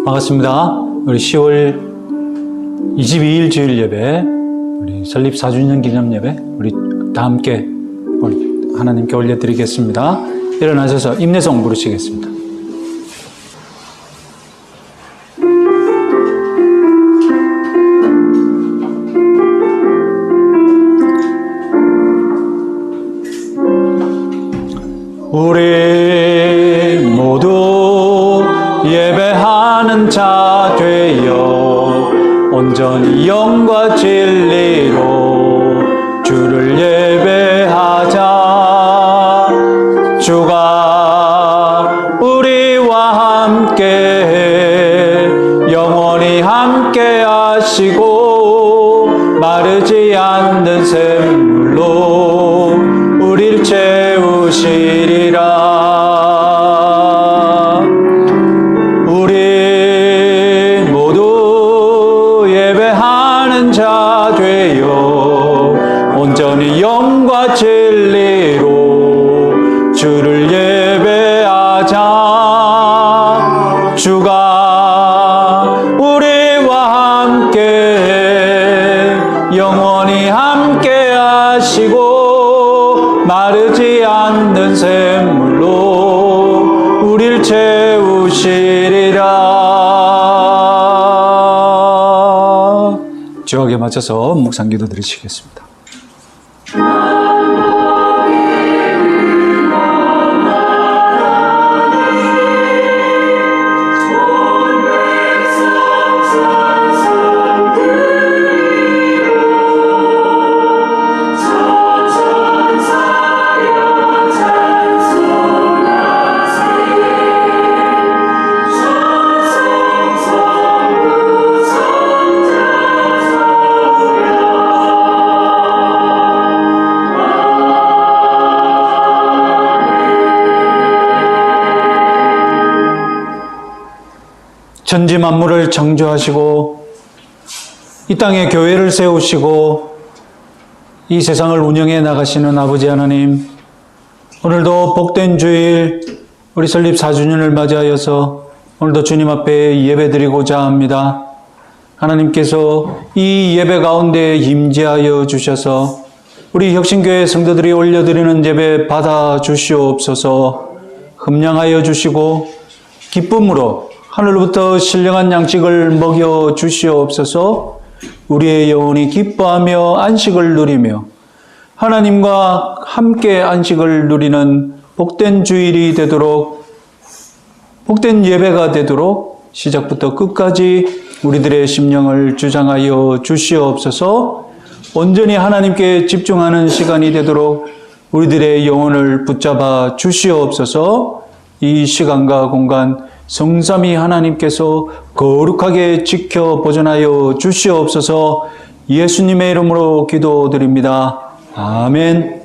반갑습니다. 우리 10월 22일 주일 예배, 우리 설립 4주년 기념 예배, 우리 다 함께 하나님께 올려드리겠습니다. 일어나셔서 임내송 부르시겠습니다. 우리 모두 예배하는 자 되어 온전히 영과 진리로 주를 예배하자. 주가 우리와 함께 영원히 함께 하시고 마르지 않는 샘물로 우릴 채우시리라. 우리 모두 예배하는 자 되어 온전히 영과 진리로 주를 예배하자. 주가 우리와 함께 영원히 함께 하시고 마르지 않는 샘물로 우릴 채우시리라. 주역에 맞춰서 묵상 기도 드리시겠습니다. 천지 만물을 창조하시고 이 땅에 교회를 세우시고 이 세상을 운영해 나가시는 아버지 하나님, 오늘도 복된 주일 우리 설립 4주년을 맞이하여서 오늘도 주님 앞에 예배드리고자 합니다. 하나님께서 이 예배 가운데 임재하여 주셔서 우리 혁신교회 성도들이 올려드리는 예배 받아 주시옵소서. 흠량하여 주시고 기쁨으로 하늘로부터 신령한 양식을 먹여 주시옵소서. 우리의 영혼이 기뻐하며 안식을 누리며 하나님과 함께 안식을 누리는 복된 주일이 되도록, 복된 예배가 되도록 시작부터 끝까지 우리들의 심령을 주장하여 주시옵소서. 온전히 하나님께 집중하는 시간이 되도록 우리들의 영혼을 붙잡아 주시옵소서. 이 시간과 공간 성삼위 하나님께서 거룩하게 지켜 보존하여 주시옵소서. 예수님의 이름으로 기도드립니다. 아멘.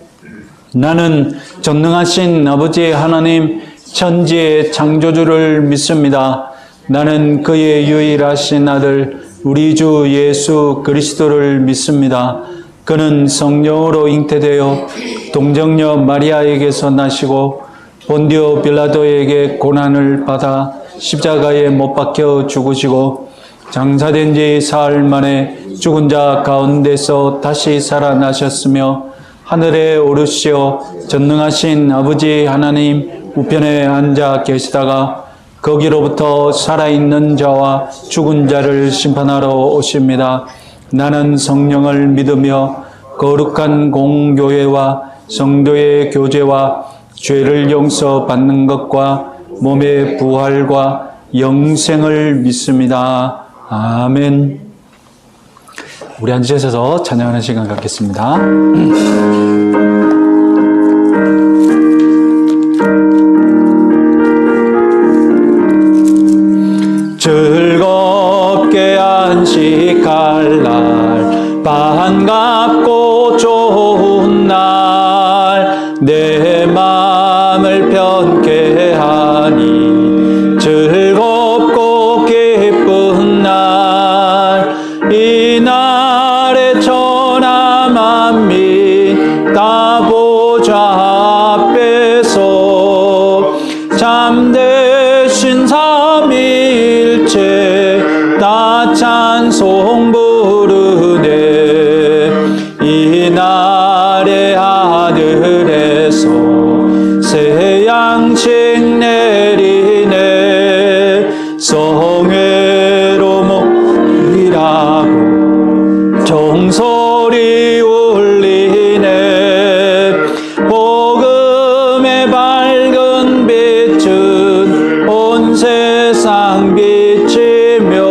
나는 전능하신 아버지 하나님 천지의 창조주를 믿습니다. 나는 그의 유일하신 아들 우리 주 예수 그리스도를 믿습니다. 그는 성령으로 잉태되어 동정녀 마리아에게서 나시고 본디오 빌라도에게 고난을 받아 십자가에 못 박혀 죽으시고 장사된 지 사흘 만에 죽은 자 가운데서 다시 살아나셨으며 하늘에 오르시어 전능하신 아버지 하나님 우편에 앉아 계시다가 거기로부터 살아있는 자와 죽은 자를 심판하러 오십니다. 나는 성령을 믿으며 거룩한 공교회와 성도의 교제와 죄를 용서받는 것과 몸의 부활과 영생을 믿습니다. 아멘. 우리 앉으셔서 찬양하는 시간 갖겠습니다. 즐겁게 안식할 날, 반갑고 좋은 날, 내 마음을 편케 하니 즐겁고 기쁜 날, 이 날에 천하 만민 다 보좌 앞에서 참되신 삼위일체 세상 비치며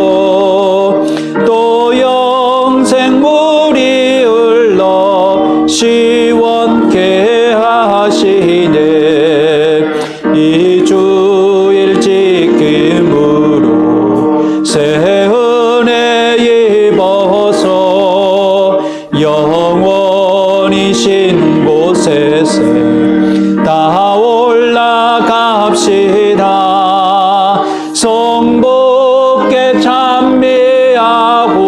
또 영생물이 흘러 시원케 하시네. 이 주일 지킴으로 새 은혜 입어서 영원이신 곳에서 다 올라갑시다. 성부께 찬미하고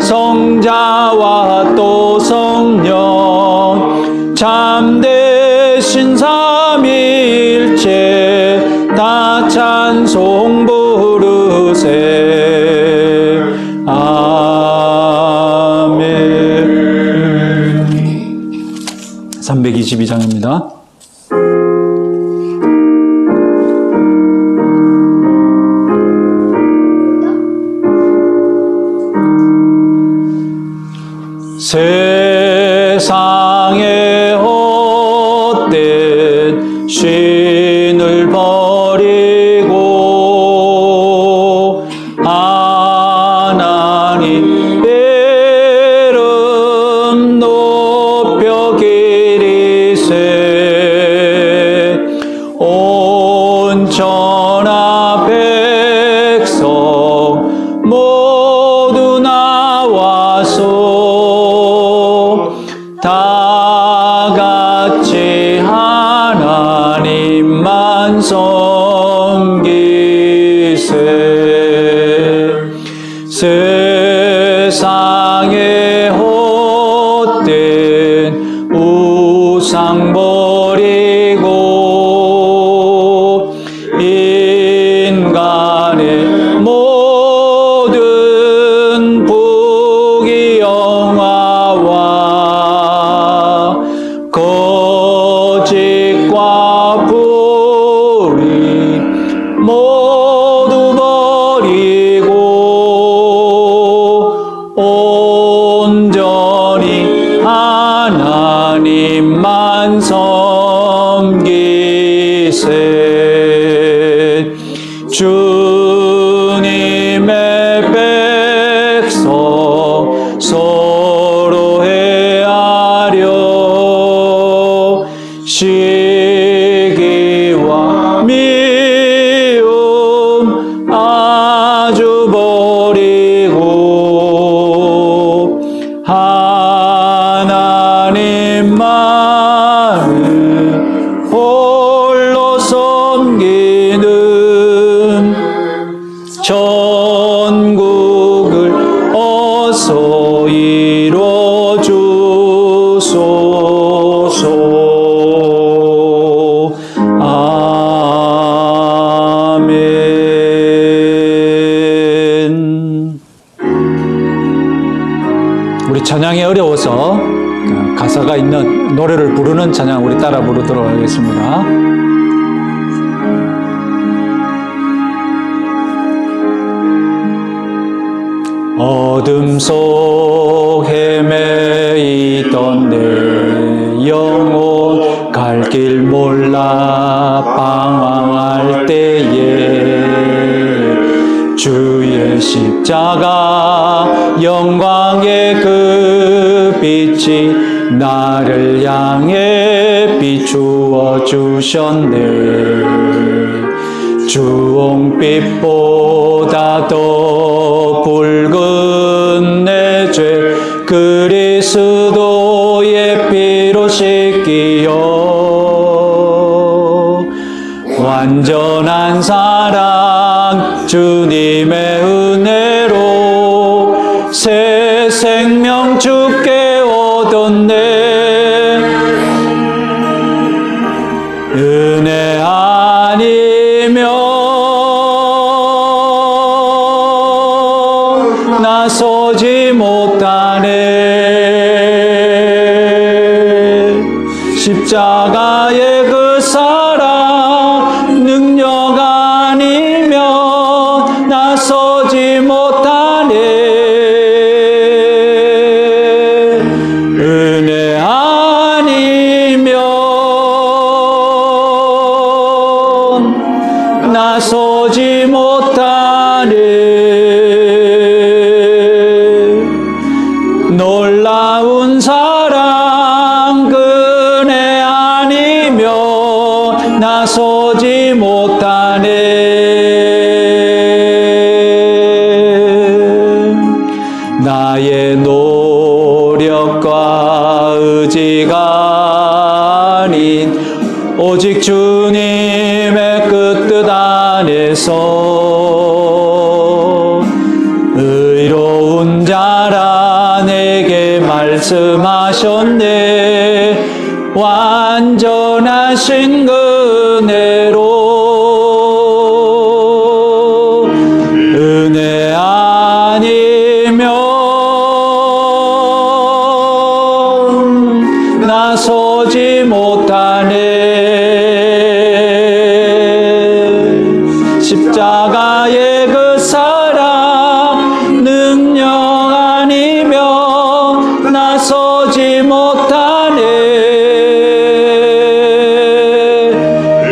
성자와 또 성령 참되신 삼위일체 다 찬송 부르세. 아멘. 322장입니다. 세상의 헛된 신을 버리고 하나님 이름 높여 기리세. 온 천하 백성 모두 나와서 다 같이 하나님만 섬기세. 세상의 헛된 우상 버리고 인간의 모든 부귀영화와 거짓과 불의 모두 버리고 온전히 하나님만 섬기세. 주님의 백성 서로 헤아려 시기와 미움 아주 버리고 하나님만을 홀로 섬기는 천국을 어서 이뤄 주소서. 아멘. 우리 찬양이 어려워서 가사가 있는 노래를 부르는 찬양 우리 따라 부르도록 하겠습니다. 어둠 속 헤매이던 내 영혼 갈 길 몰라 방황할 때에 주의 십자가 영광의 그 빛이 나를 향해 비추어 주셨네. 주홍빛보다 더 붉은 내 죄 그리스도의 피로 씻기어 완전한 사랑 주님의 은혜로 새 생명 주께 얻었네. 은혜 아니면 나서지 못하네. 십자가의 그 사랑 능력 아니면 나서지 놀라운 사랑 그네 아니며 나서지 못하네. 나의 노력과 의지가 아닌 오직 주님의 그 뜻 안에서 의로운 자라 내게 말씀하셨네. 완전하신 은혜로 은혜 아니면 나서지 못하네. 십자가의 그 사랑 능력 아니면 나서지 못하네.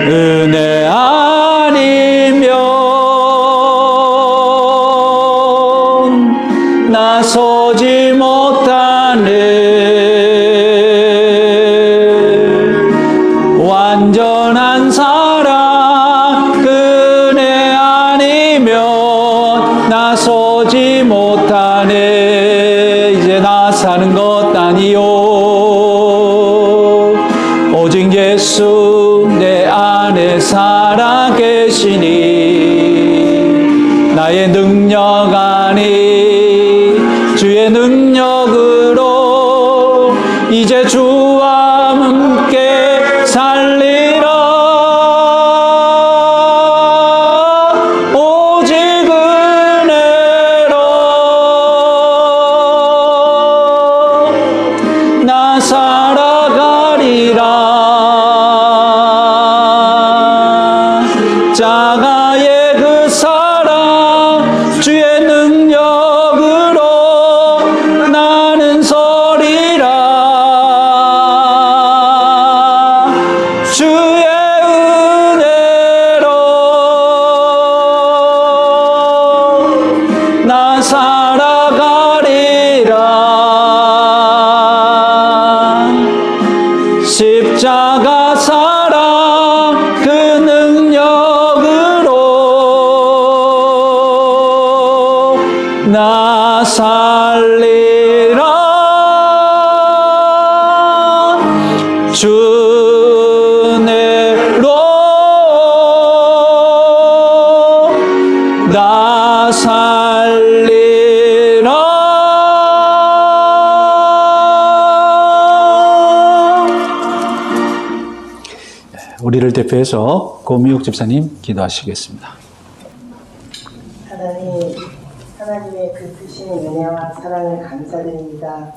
은혜 아니면 나서지 못하네. 완전한 사랑 그네 아니면 나서지 못하네. 이제 나 사는 것 아니요 오직 예수 내 안에 살아 계시니 나의 능력 아니 주의 능력으로 이제 주와 함께 살리라. 오직 은혜로 나 살아가리라. 자가의 그 사랑 주의 능력으로 나는 서리라. 주의 은혜로 나 살아가리라. 십자가 사랑 그 능력으로 나 살리라. 주 은혜로 나 살리라. 우리를 대표해서 고미욱 집사님 기도하시겠습니다. 하나님의 그 크신 은혜와 사랑을 감사드립니다.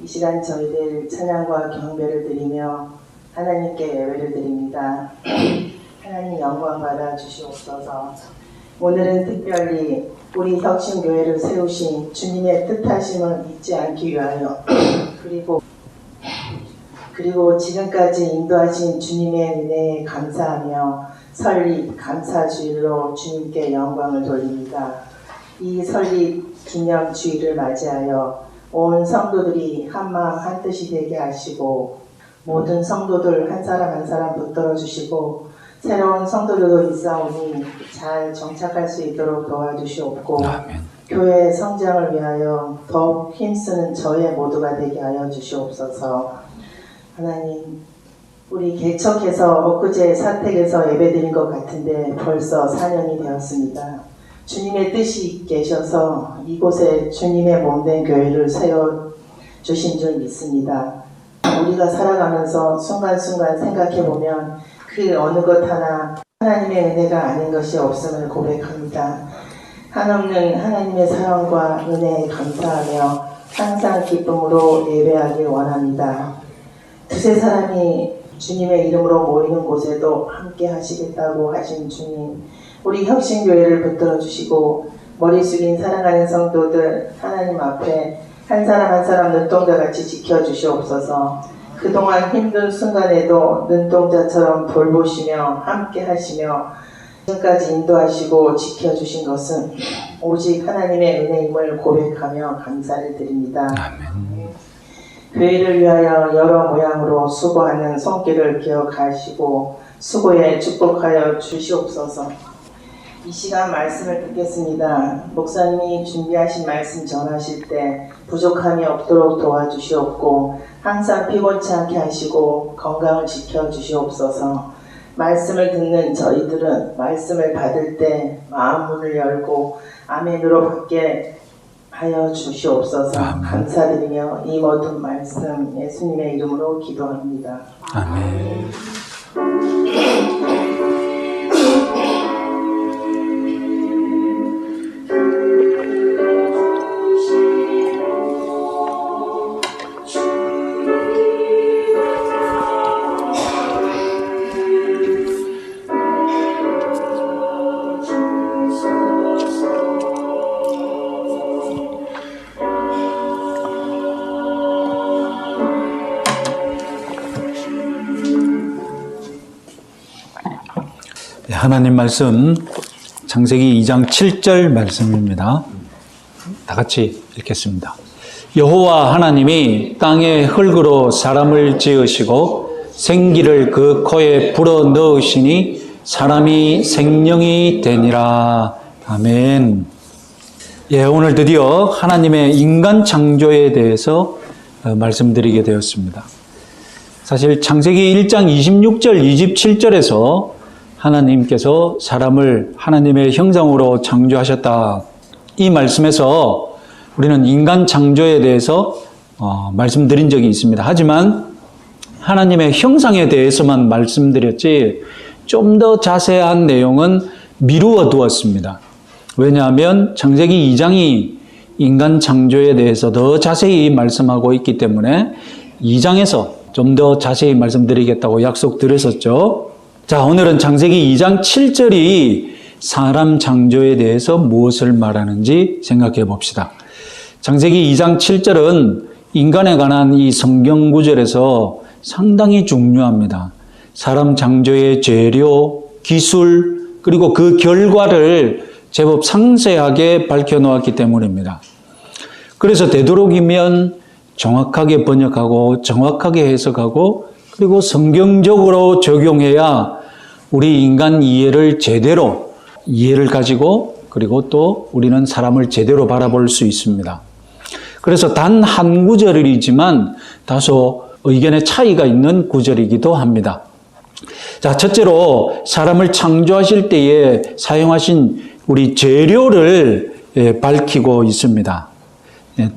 이 시간 저희들 찬양과 경배를 드리며 하나님께 예배를 드립니다. 하나님 영광 받아 주시옵소서. 오늘은 특별히 우리 혁신교회를 세우신 주님의 뜻하심을 잊지 않기 위하여 그리고 지금까지 인도하신 주님의 은혜에 감사하며 설립 감사주일로 주님께 영광을 돌립니다. 이 설립 기념주일을 맞이하여 온 성도들이 한마음 한뜻이 되게 하시고 모든 성도들 한 사람 한 사람 붙들어 주시고 새로운 성도들도 있사오니 잘 정착할 수 있도록 도와주시옵고 아멘. 교회의 성장을 위하여 더욱 힘쓰는 저의 모두가 되게 하여 주시옵소서. 하나님, 우리 개척해서 엊그제 사택에서 예배드린 것 같은데 벌써 4년이 되었습니다. 주님의 뜻이 계셔서 이곳에 주님의 몸된 교회를 세워주신 줄 믿습니다. 우리가 살아가면서 순간순간 생각해보면 그 어느 것 하나 하나님의 은혜가 아닌 것이 없음을 고백합니다. 한없는 하나님의 사랑과 은혜에 감사하며 항상 기쁨으로 예배하길 원합니다. 두세 사람이 주님의 이름으로 모이는 곳에도 함께 하시겠다고 하신 주님, 우리 혁신교회를 붙들어 주시고 머리 숙인 사랑하는 성도들 하나님 앞에 한 사람 한 사람 눈동자같이 지켜주시옵소서. 그동안 힘든 순간에도 눈동자처럼 돌보시며 함께 하시며 지금까지 인도하시고 지켜주신 것은 오직 하나님의 은혜임을 고백하며 감사를 드립니다. 아멘. 교회를 위하여 여러 모양으로 수고하는 손길을 기억하시고 수고에 축복하여 주시옵소서. 이 시간 말씀을 듣겠습니다. 목사님이 준비하신 말씀 전하실 때 부족함이 없도록 도와주시옵고 항상 피곤치 않게 하시고 건강을 지켜주시옵소서. 말씀을 듣는 저희들은 말씀을 받을 때 마음 문을 열고 아멘으로 받게 하여 주시옵소서. 아멘. 감사드리며 이 모든 말씀 예수님의 이름으로 기도합니다. 아멘. 하나님 말씀 창세기 2장 7절 말씀입니다. 다 같이 읽겠습니다. 여호와 하나님이 땅에 흙으로 사람을 지으시고 생기를 그 코에 불어 넣으시니 사람이 생명이 되니라. 아멘. 예, 오늘 드디어 하나님의 인간 창조에 대해서 말씀드리게 되었습니다. 사실 창세기 1장 26절, 27절에서 하나님께서 사람을 하나님의 형상으로 창조하셨다. 이 말씀에서 우리는 인간 창조에 대해서 말씀드린 적이 있습니다. 하지만 하나님의 형상에 대해서만 말씀드렸지 좀 더 자세한 내용은 미루어 두었습니다. 왜냐하면 창세기 2장이 인간 창조에 대해서 더 자세히 말씀하고 있기 때문에 2장에서 좀 더 자세히 말씀드리겠다고 약속드렸었죠. 자, 오늘은 창세기 2장 7절이 사람 창조에 대해서 무엇을 말하는지 생각해 봅시다. 창세기 2장 7절은 인간에 관한 이 성경 구절에서 상당히 중요합니다. 사람 창조의 재료, 기술, 그리고 그 결과를 제법 상세하게 밝혀놓았기 때문입니다. 그래서 되도록이면 정확하게 번역하고 정확하게 해석하고 그리고 성경적으로 적용해야 우리 인간 이해를 제대로 이해를 가지고 그리고 또 우리는 사람을 제대로 바라볼 수 있습니다. 그래서 단 한 구절이지만 다소 의견의 차이가 있는 구절이기도 합니다. 자, 첫째로 사람을 창조하실 때에 사용하신 우리 재료를 밝히고 있습니다.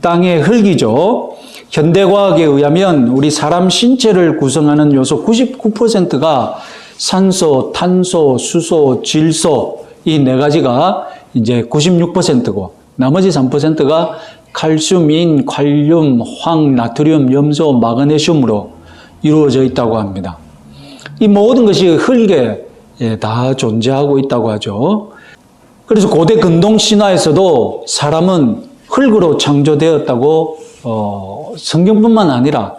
땅의 흙이죠. 현대과학에 의하면 우리 사람 신체를 구성하는 요소 99%가 산소, 탄소, 수소, 질소 이 네 가지가 이제 96%고 나머지 3%가 칼슘, 칼륨, 황, 나트륨, 염소, 마그네슘으로 이루어져 있다고 합니다. 이 모든 것이 흙에 다 존재하고 있다고 하죠. 그래서 고대 근동 신화에서도 사람은 흙으로 창조되었다고 성경뿐만 아니라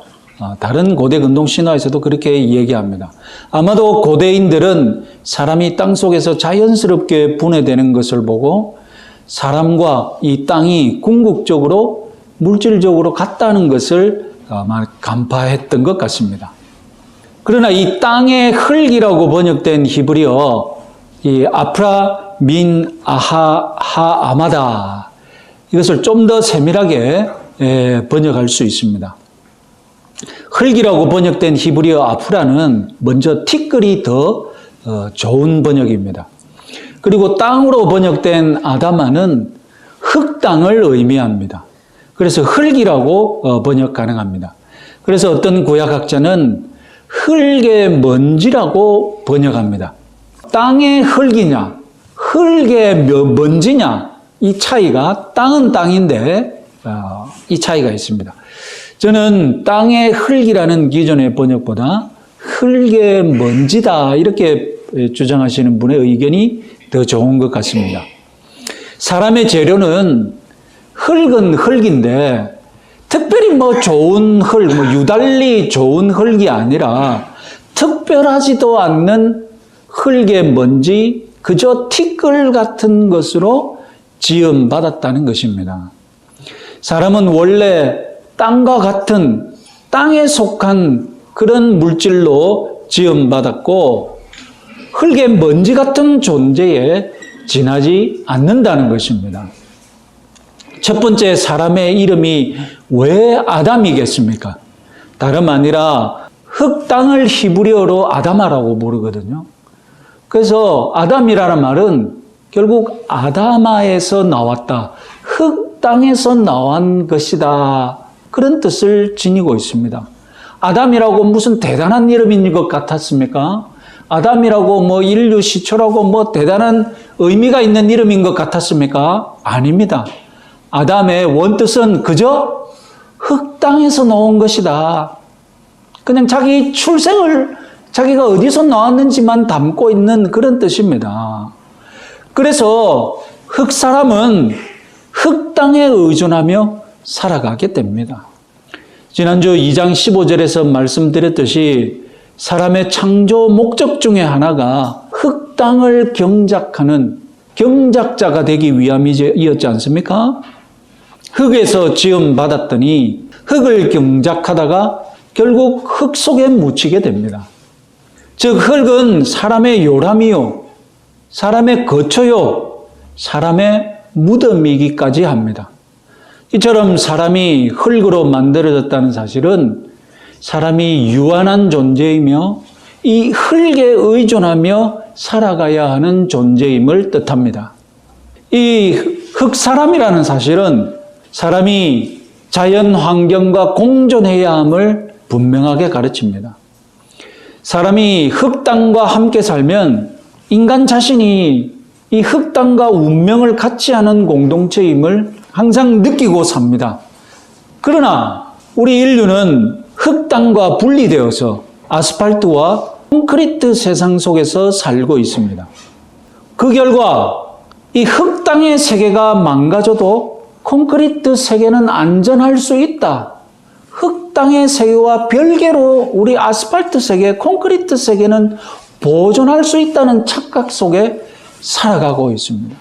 다른 고대 근동 신화에서도 그렇게 얘기합니다. 아마도 고대인들은 사람이 땅 속에서 자연스럽게 분해되는 것을 보고 사람과 이 땅이 궁극적으로 물질적으로 같다는 것을 아마 간파했던 것 같습니다. 그러나 이 땅의 흙이라고 번역된 히브리어 이 아프라 민 아하 하 아마다 이것을 좀 더 세밀하게 번역할 수 있습니다. 흙이라고 번역된 히브리어 아프라는 먼저 티끌이 더 좋은 번역입니다. 그리고 땅으로 번역된 아다마는 흙땅을 의미합니다. 그래서 흙이라고 번역 가능합니다. 그래서 어떤 구약학자는 흙의 먼지라고 번역합니다. 땅의 흙이냐, 흙의 먼지냐, 이 차이가 땅은 땅인데 이 차이가 있습니다. 저는 땅의 흙이라는 기존의 번역보다 흙의 먼지다 이렇게 주장하시는 분의 의견이 더 좋은 것 같습니다. 사람의 재료는 흙은 흙인데 특별히 좋은 흙, 유달리 좋은 흙이 아니라 특별하지도 않는 흙의 먼지 그저 티끌 같은 것으로 지음받았다는 것입니다. 사람은 원래 땅과 같은 땅에 속한 그런 물질로 지음받았고 흙의 먼지 같은 존재에 지나지 않는다는 것입니다. 첫 번째 사람의 이름이 왜 아담이겠습니까? 다름 아니라 흙 땅을 히브리어로 아다마라고 부르거든요. 그래서 아담이라는 말은 결국 아다마에서 나왔다. 흙 땅에서 나온 것이다. 그런 뜻을 지니고 있습니다. 아담이라고 무슨 대단한 이름인 것 같았습니까? 아담이라고 뭐 인류 시초라고 뭐 대단한 의미가 있는 이름인 것 같았습니까? 아닙니다. 아담의 원뜻은 그저 흙 땅에서 나온 것이다. 그냥 자기 출생을 자기가 어디서 나왔는지만 담고 있는 그런 뜻입니다. 그래서 흙 사람은 흙 땅에 의존하며 살아가게 됩니다. 지난주 2장 15절에서 말씀드렸듯이 사람의 창조 목적 중에 하나가 흙 땅을 경작하는 경작자가 되기 위함이었지 않습니까? 흙에서 지음 받았더니 흙을 경작하다가 결국 흙 속에 묻히게 됩니다. 즉 흙은 사람의 요람이요, 사람의 거처요, 사람의 무덤이기까지 합니다. 이처럼 사람이 흙으로 만들어졌다는 사실은 사람이 유한한 존재이며 이 흙에 의존하며 살아가야 하는 존재임을 뜻합니다. 이 흙사람이라는 사실은 사람이 자연 환경과 공존해야 함을 분명하게 가르칩니다. 사람이 흙 땅과 함께 살면 인간 자신이 이 흙 땅과 운명을 같이 하는 공동체임을 항상 느끼고 삽니다. 그러나 우리 인류는 흙 땅과 분리되어서 아스팔트와 콘크리트 세상 속에서 살고 있습니다. 그 결과 이 흙 땅의 세계가 망가져도 콘크리트 세계는 안전할 수 있다. 흙 땅의 세계와 별개로 우리 아스팔트 세계, 콘크리트 세계는 보존할 수 있다는 착각 속에 살아가고 있습니다.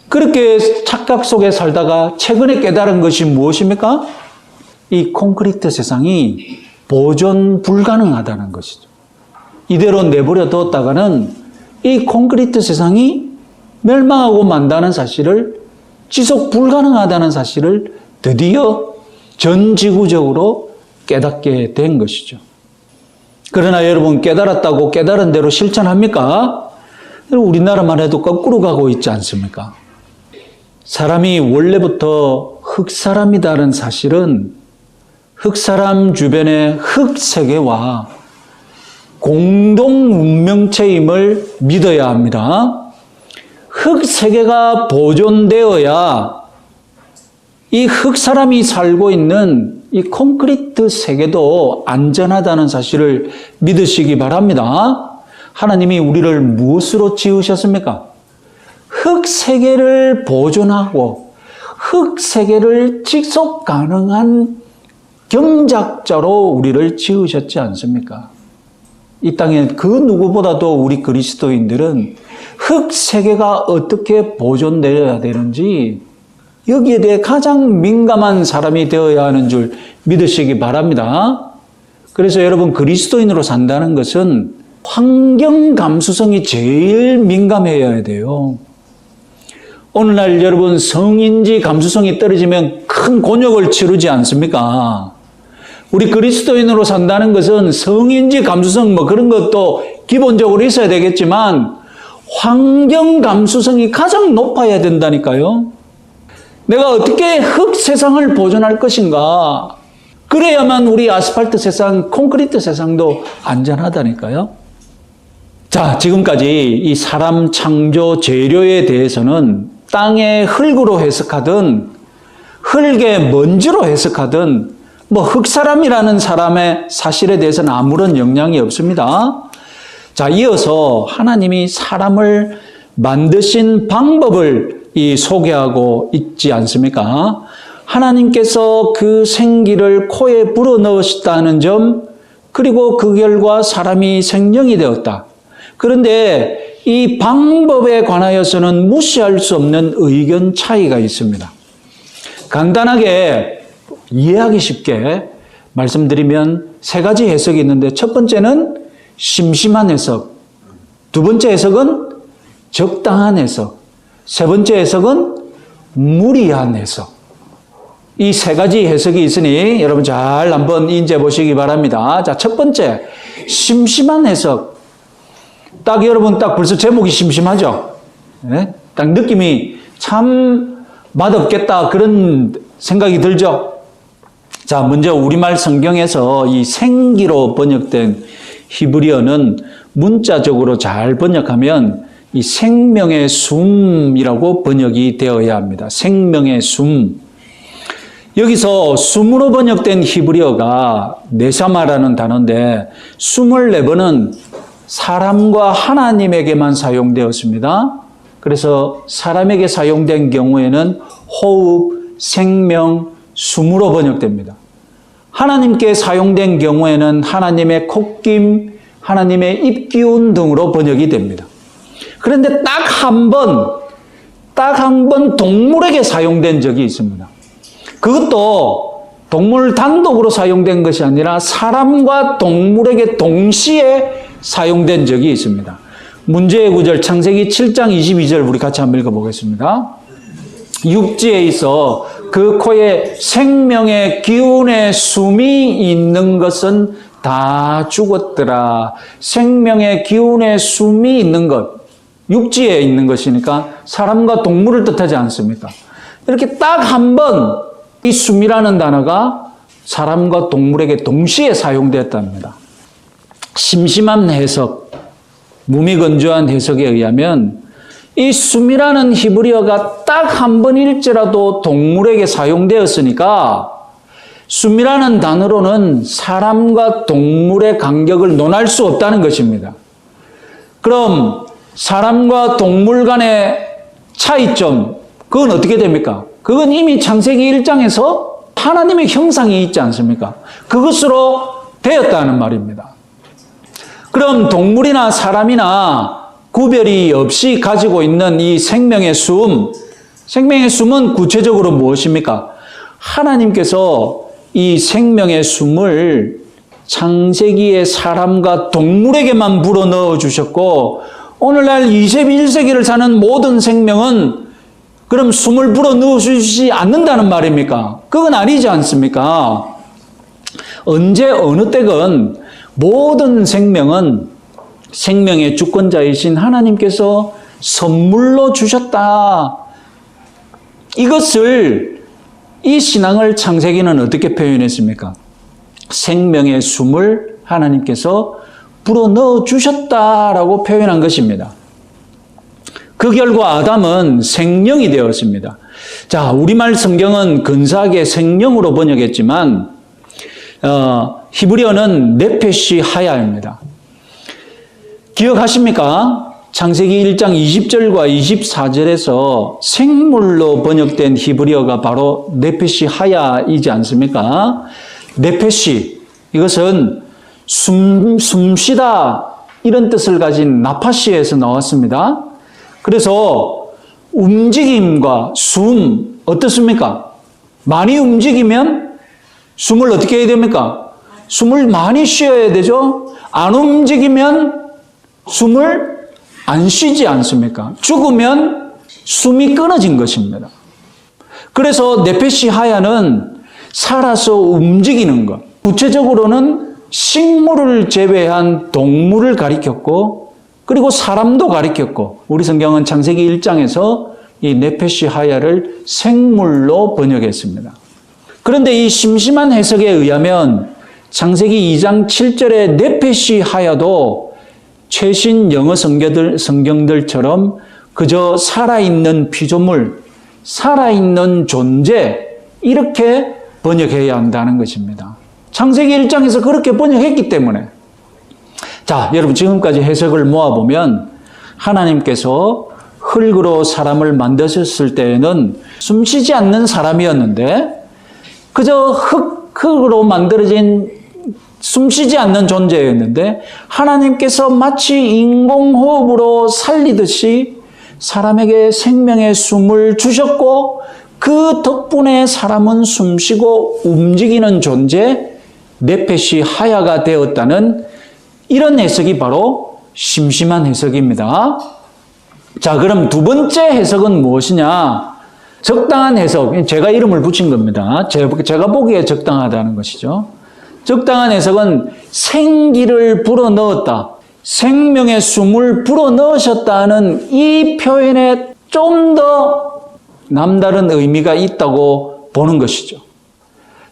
그렇게 착각 속에 살다가 최근에 깨달은 것이 무엇입니까? 이 콘크리트 세상이 보존 불가능하다는 것이죠. 이대로 내버려 뒀다가는 이 콘크리트 세상이 멸망하고 만다는 사실을, 지속 불가능하다는 사실을 드디어 전 지구적으로 깨닫게 된 것이죠. 그러나 여러분, 깨달았다고 깨달은 대로 실천합니까? 우리나라만 해도 거꾸로 가고 있지 않습니까? 사람이 원래부터 흙사람이다는 사실은 흙사람 주변의 흙세계와 공동 운명체임을 믿어야 합니다. 흙세계가 보존되어야 이 흙사람이 살고 있는 이 콘크리트 세계도 안전하다는 사실을 믿으시기 바랍니다. 하나님이 우리를 무엇으로 지으셨습니까? 흙세계를 보존하고 흙세계를 지속 가능한 경작자로 우리를 지으셨지 않습니까? 이 땅에 그 누구보다도 우리 그리스도인들은 흙세계가 어떻게 보존되어야 되는지 여기에 대해 가장 민감한 사람이 되어야 하는 줄 믿으시기 바랍니다. 그래서 여러분, 그리스도인으로 산다는 것은 환경 감수성이 제일 민감해야 돼요. 오늘날 여러분, 성인지 감수성이 떨어지면 큰 곤욕을 치르지 않습니까? 우리 그리스도인으로 산다는 것은 성인지 감수성 뭐 그런 것도 기본적으로 있어야 되겠지만 환경 감수성이 가장 높아야 된다니까요. 내가 어떻게 흙 세상을 보존할 것인가? 그래야만 우리 아스팔트 세상, 콘크리트 세상도 안전하다니까요. 자, 지금까지 이 사람 창조 재료에 대해서는 땅의 흙으로 해석하든 흙의 먼지로 해석하든 뭐 흙사람이라는 사람의 사실에 대해서는 아무런 영향이 없습니다. 자, 이어서 하나님이 사람을 만드신 방법을 소개하고 있지 않습니까? 하나님께서 그 생기를 코에 불어넣으셨다는 점, 그리고 그 결과 사람이 생명이 되었다. 그런데 이 방법에 관하여서는 무시할 수 없는 의견 차이가 있습니다. 간단하게 이해하기 쉽게 말씀드리면 세 가지 해석이 있는데 첫 번째는 심심한 해석, 두 번째 해석은 적당한 해석, 세 번째 해석은 무리한 해석. 이 세 가지 해석이 있으니 여러분 잘 한번 인지해 보시기 바랍니다. 자, 첫 번째, 심심한 해석. 딱 여러분 딱 벌써 제목이 심심하죠? 네? 딱 느낌이 참 맛없겠다 그런 생각이 들죠? 자, 먼저 우리말 성경에서 이 생기로 번역된 히브리어는 문자적으로 잘 번역하면 이 생명의 숨이라고 번역이 되어야 합니다. 생명의 숨. 여기서 숨으로 번역된 히브리어가 네샤마라는 단어인데 24번은 사람과 하나님에게만 사용되었습니다. 그래서 사람에게 사용된 경우에는 호흡, 생명, 숨으로 번역됩니다. 하나님께 사용된 경우에는 하나님의 콧김, 하나님의 입기운 등으로 번역이 됩니다. 그런데 딱 한 번 동물에게 사용된 적이 있습니다. 그것도 동물 단독으로 사용된 것이 아니라 사람과 동물에게 동시에 사용된 적이 있습니다. 문제의 구절 창세기 7장 22절 우리 같이 한번 읽어보겠습니다. 육지에 있어 그 코에 생명의 기운의 숨이 있는 것은 다 죽었더라. 생명의 기운의 숨이 있는 것. 육지에 있는 것이니까 사람과 동물을 뜻하지 않습니까? 이렇게 딱 한 번 이 숨이라는 단어가 사람과 동물에게 동시에 사용되었답니다. 심심한 해석, 무미건조한 해석에 의하면 이 숨이라는 히브리어가 딱 한 번일지라도 동물에게 사용되었으니까 숨이라는 단어로는 사람과 동물의 간격을 논할 수 없다는 것입니다. 그럼 사람과 동물 간의 차이점, 그건 어떻게 됩니까? 그건 이미 창세기 1장에서 하나님의 형상이 있지 않습니까? 그것으로 되었다는 말입니다. 그럼 동물이나 사람이나 구별이 없이 가지고 있는 이 생명의 숨은 구체적으로 무엇입니까? 하나님께서 이 생명의 숨을 창세기의 사람과 동물에게만 불어넣어 주셨고 오늘날 21세기를 사는 모든 생명은 그럼 숨을 불어넣어 주시지 않는다는 말입니까? 그건 아니지 않습니까? 언제 어느 때건 모든 생명은 생명의 주권자이신 하나님께서 선물로 주셨다. 이것을 이 신앙을 창세기는 어떻게 표현했습니까? 생명의 숨을 하나님께서 불어넣어 주셨다라고 표현한 것입니다. 그 결과 아담은 생령이 되었습니다. 자, 우리말 성경은 근사하게 생령으로 번역했지만 히브리어는 네페시 하야입니다. 기억하십니까? 창세기 1장 20절과 24절에서 생물로 번역된 히브리어가 바로 네페시 하야이지 않습니까? 네페시, 이것은 숨쉬다 이런 뜻을 가진 나파시에서 나왔습니다. 그래서 움직임과 숨 어떻습니까? 많이 움직이면 숨을 어떻게 해야 됩니까? 숨을 많이 쉬어야 되죠? 안 움직이면 숨을 안 쉬지 않습니까? 죽으면 숨이 끊어진 것입니다. 그래서 네페시 하야는 살아서 움직이는 것. 구체적으로는 식물을 제외한 동물을 가리켰고 그리고 사람도 가리켰고 우리 성경은 창세기 1장에서 이 네페시 하야를 생물로 번역했습니다. 그런데 이 심심한 해석에 의하면 창세기 2장 7절의 네페시 하야도 최신 영어 성경들처럼 그저 살아있는 피조물, 살아있는 존재 이렇게 번역해야 한다는 것입니다. 창세기 1장에서 그렇게 번역했기 때문에 자, 여러분 지금까지 해석을 모아보면 하나님께서 흙으로 사람을 만드셨을 때에는 숨쉬지 않는 사람이었는데 그저 흙으로 만들어진 숨쉬지 않는 존재였는데 하나님께서 마치 인공호흡으로 살리듯이 사람에게 생명의 숨을 주셨고 그 덕분에 사람은 숨쉬고 움직이는 존재, 네페시 하야가 되었다는 이런 해석이 바로 심심한 해석입니다. 자, 그럼 두 번째 해석은 무엇이냐? 적당한 해석, 제가 이름을 붙인 겁니다. 제가 보기에 적당하다는 것이죠. 적당한 해석은 생기를 불어넣었다. 생명의 숨을 불어넣으셨다는 이 표현에 좀 더 남다른 의미가 있다고 보는 것이죠.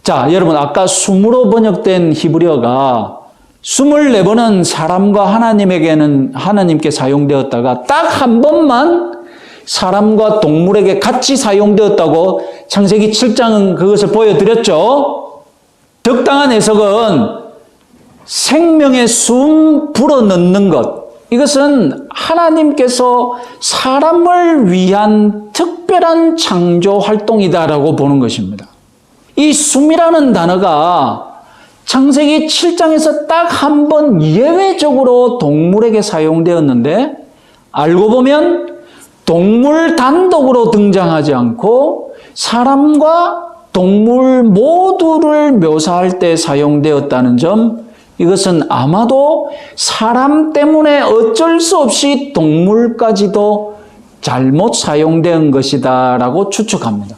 자, 여러분 아까 숨으로 번역된 히브리어가 24번은 사람과 하나님께 사용되었다가 딱 한 번만 사람과 동물에게 같이 사용되었다고 창세기 7장은 그것을 보여드렸죠. 적당한 해석은 생명의 숨 불어넣는 것. 이것은 하나님께서 사람을 위한 특별한 창조 활동이다라고 보는 것입니다. 이 숨이라는 단어가 창세기 7장에서 딱 한 번 예외적으로 동물에게 사용되었는데 알고 보면 동물 단독으로 등장하지 않고 사람과 동물 모두를 묘사할 때 사용되었다는 점, 이것은 아마도 사람 때문에 어쩔 수 없이 동물까지도 잘못 사용된 것이다라고 추측합니다.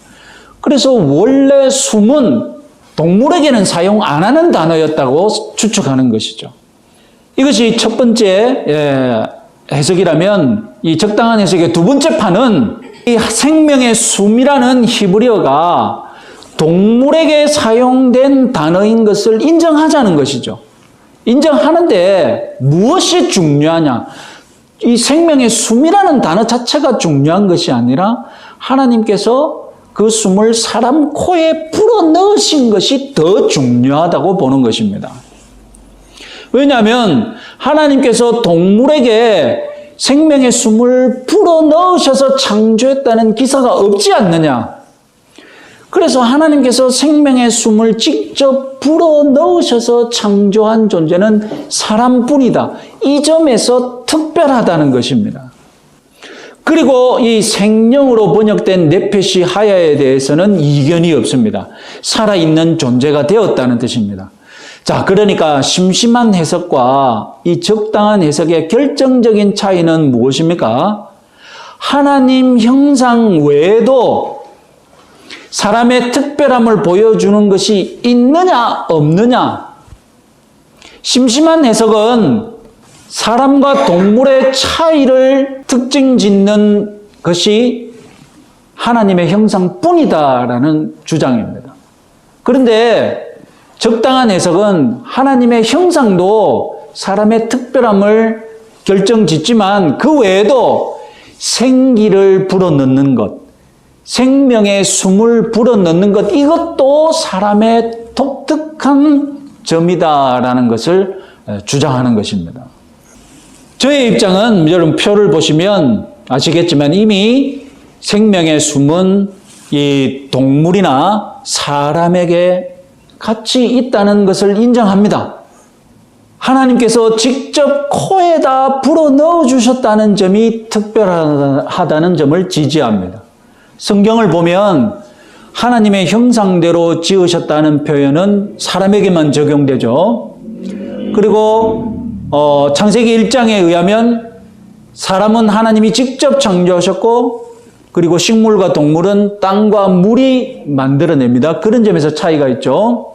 그래서 원래 숨은 동물에게는 사용 안 하는 단어였다고 추측하는 것이죠. 이것이 첫 번째 해석이라면 이 적당한 해석의 두 번째 판은 이 생명의 숨이라는 히브리어가 동물에게 사용된 단어인 것을 인정하자는 것이죠. 인정하는데 무엇이 중요하냐? 이 생명의 숨이라는 단어 자체가 중요한 것이 아니라 하나님께서 그 숨을 사람 코에 불어넣으신 것이 더 중요하다고 보는 것입니다. 왜냐하면 하나님께서 동물에게 생명의 숨을 불어넣으셔서 창조했다는 기사가 없지 않느냐? 그래서 하나님께서 생명의 숨을 직접 불어넣으셔서 창조한 존재는 사람뿐이다. 이 점에서 특별하다는 것입니다. 그리고 이 생명으로 번역된 네페시 하야에 대해서는 이견이 없습니다. 살아있는 존재가 되었다는 뜻입니다. 자, 그러니까 심심한 해석과 이 적당한 해석의 결정적인 차이는 무엇입니까? 하나님 형상 외에도 사람의 특별함을 보여주는 것이 있느냐 없느냐. 심심한 해석은 사람과 동물의 차이를 특징 짓는 것이 하나님의 형상뿐이다라는 주장입니다. 그런데 적당한 해석은 하나님의 형상도 사람의 특별함을 결정짓지만 그 외에도 생기를 불어넣는 것, 생명의 숨을 불어넣는 것, 이것도 사람의 독특한 점이다라는 것을 주장하는 것입니다. 저의 입장은 여러분 표를 보시면 아시겠지만 이미 생명의 숨은 이 동물이나 사람에게 같이 있다는 것을 인정합니다. 하나님께서 직접 코에다 불어넣어 주셨다는 점이 특별하다는 점을 지지합니다. 성경을 보면 하나님의 형상대로 지으셨다는 표현은 사람에게만 적용되죠. 그리고 창세기 1장에 의하면 사람은 하나님이 직접 창조하셨고 그리고 식물과 동물은 땅과 물이 만들어냅니다. 그런 점에서 차이가 있죠.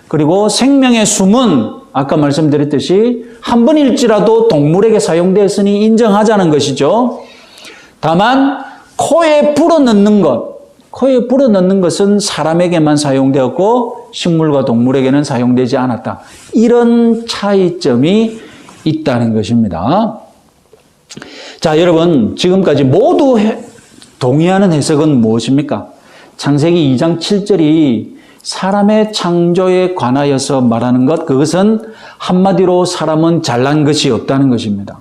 그리고 생명의 숨은 아까 말씀드렸듯이 한 번일지라도 동물에게 사용되었으니 인정하자는 것이죠. 다만 코에 불어넣는 것은 사람에게만 사용되었고 식물과 동물에게는 사용되지 않았다. 이런 차이점이 있다는 것입니다. 자, 여러분 지금까지 모두 동의하는 해석은 무엇입니까? 창세기 2장 7절이 사람의 창조에 관하여서 말하는 것, 그것은 한마디로 사람은 잘난 것이 없다는 것입니다.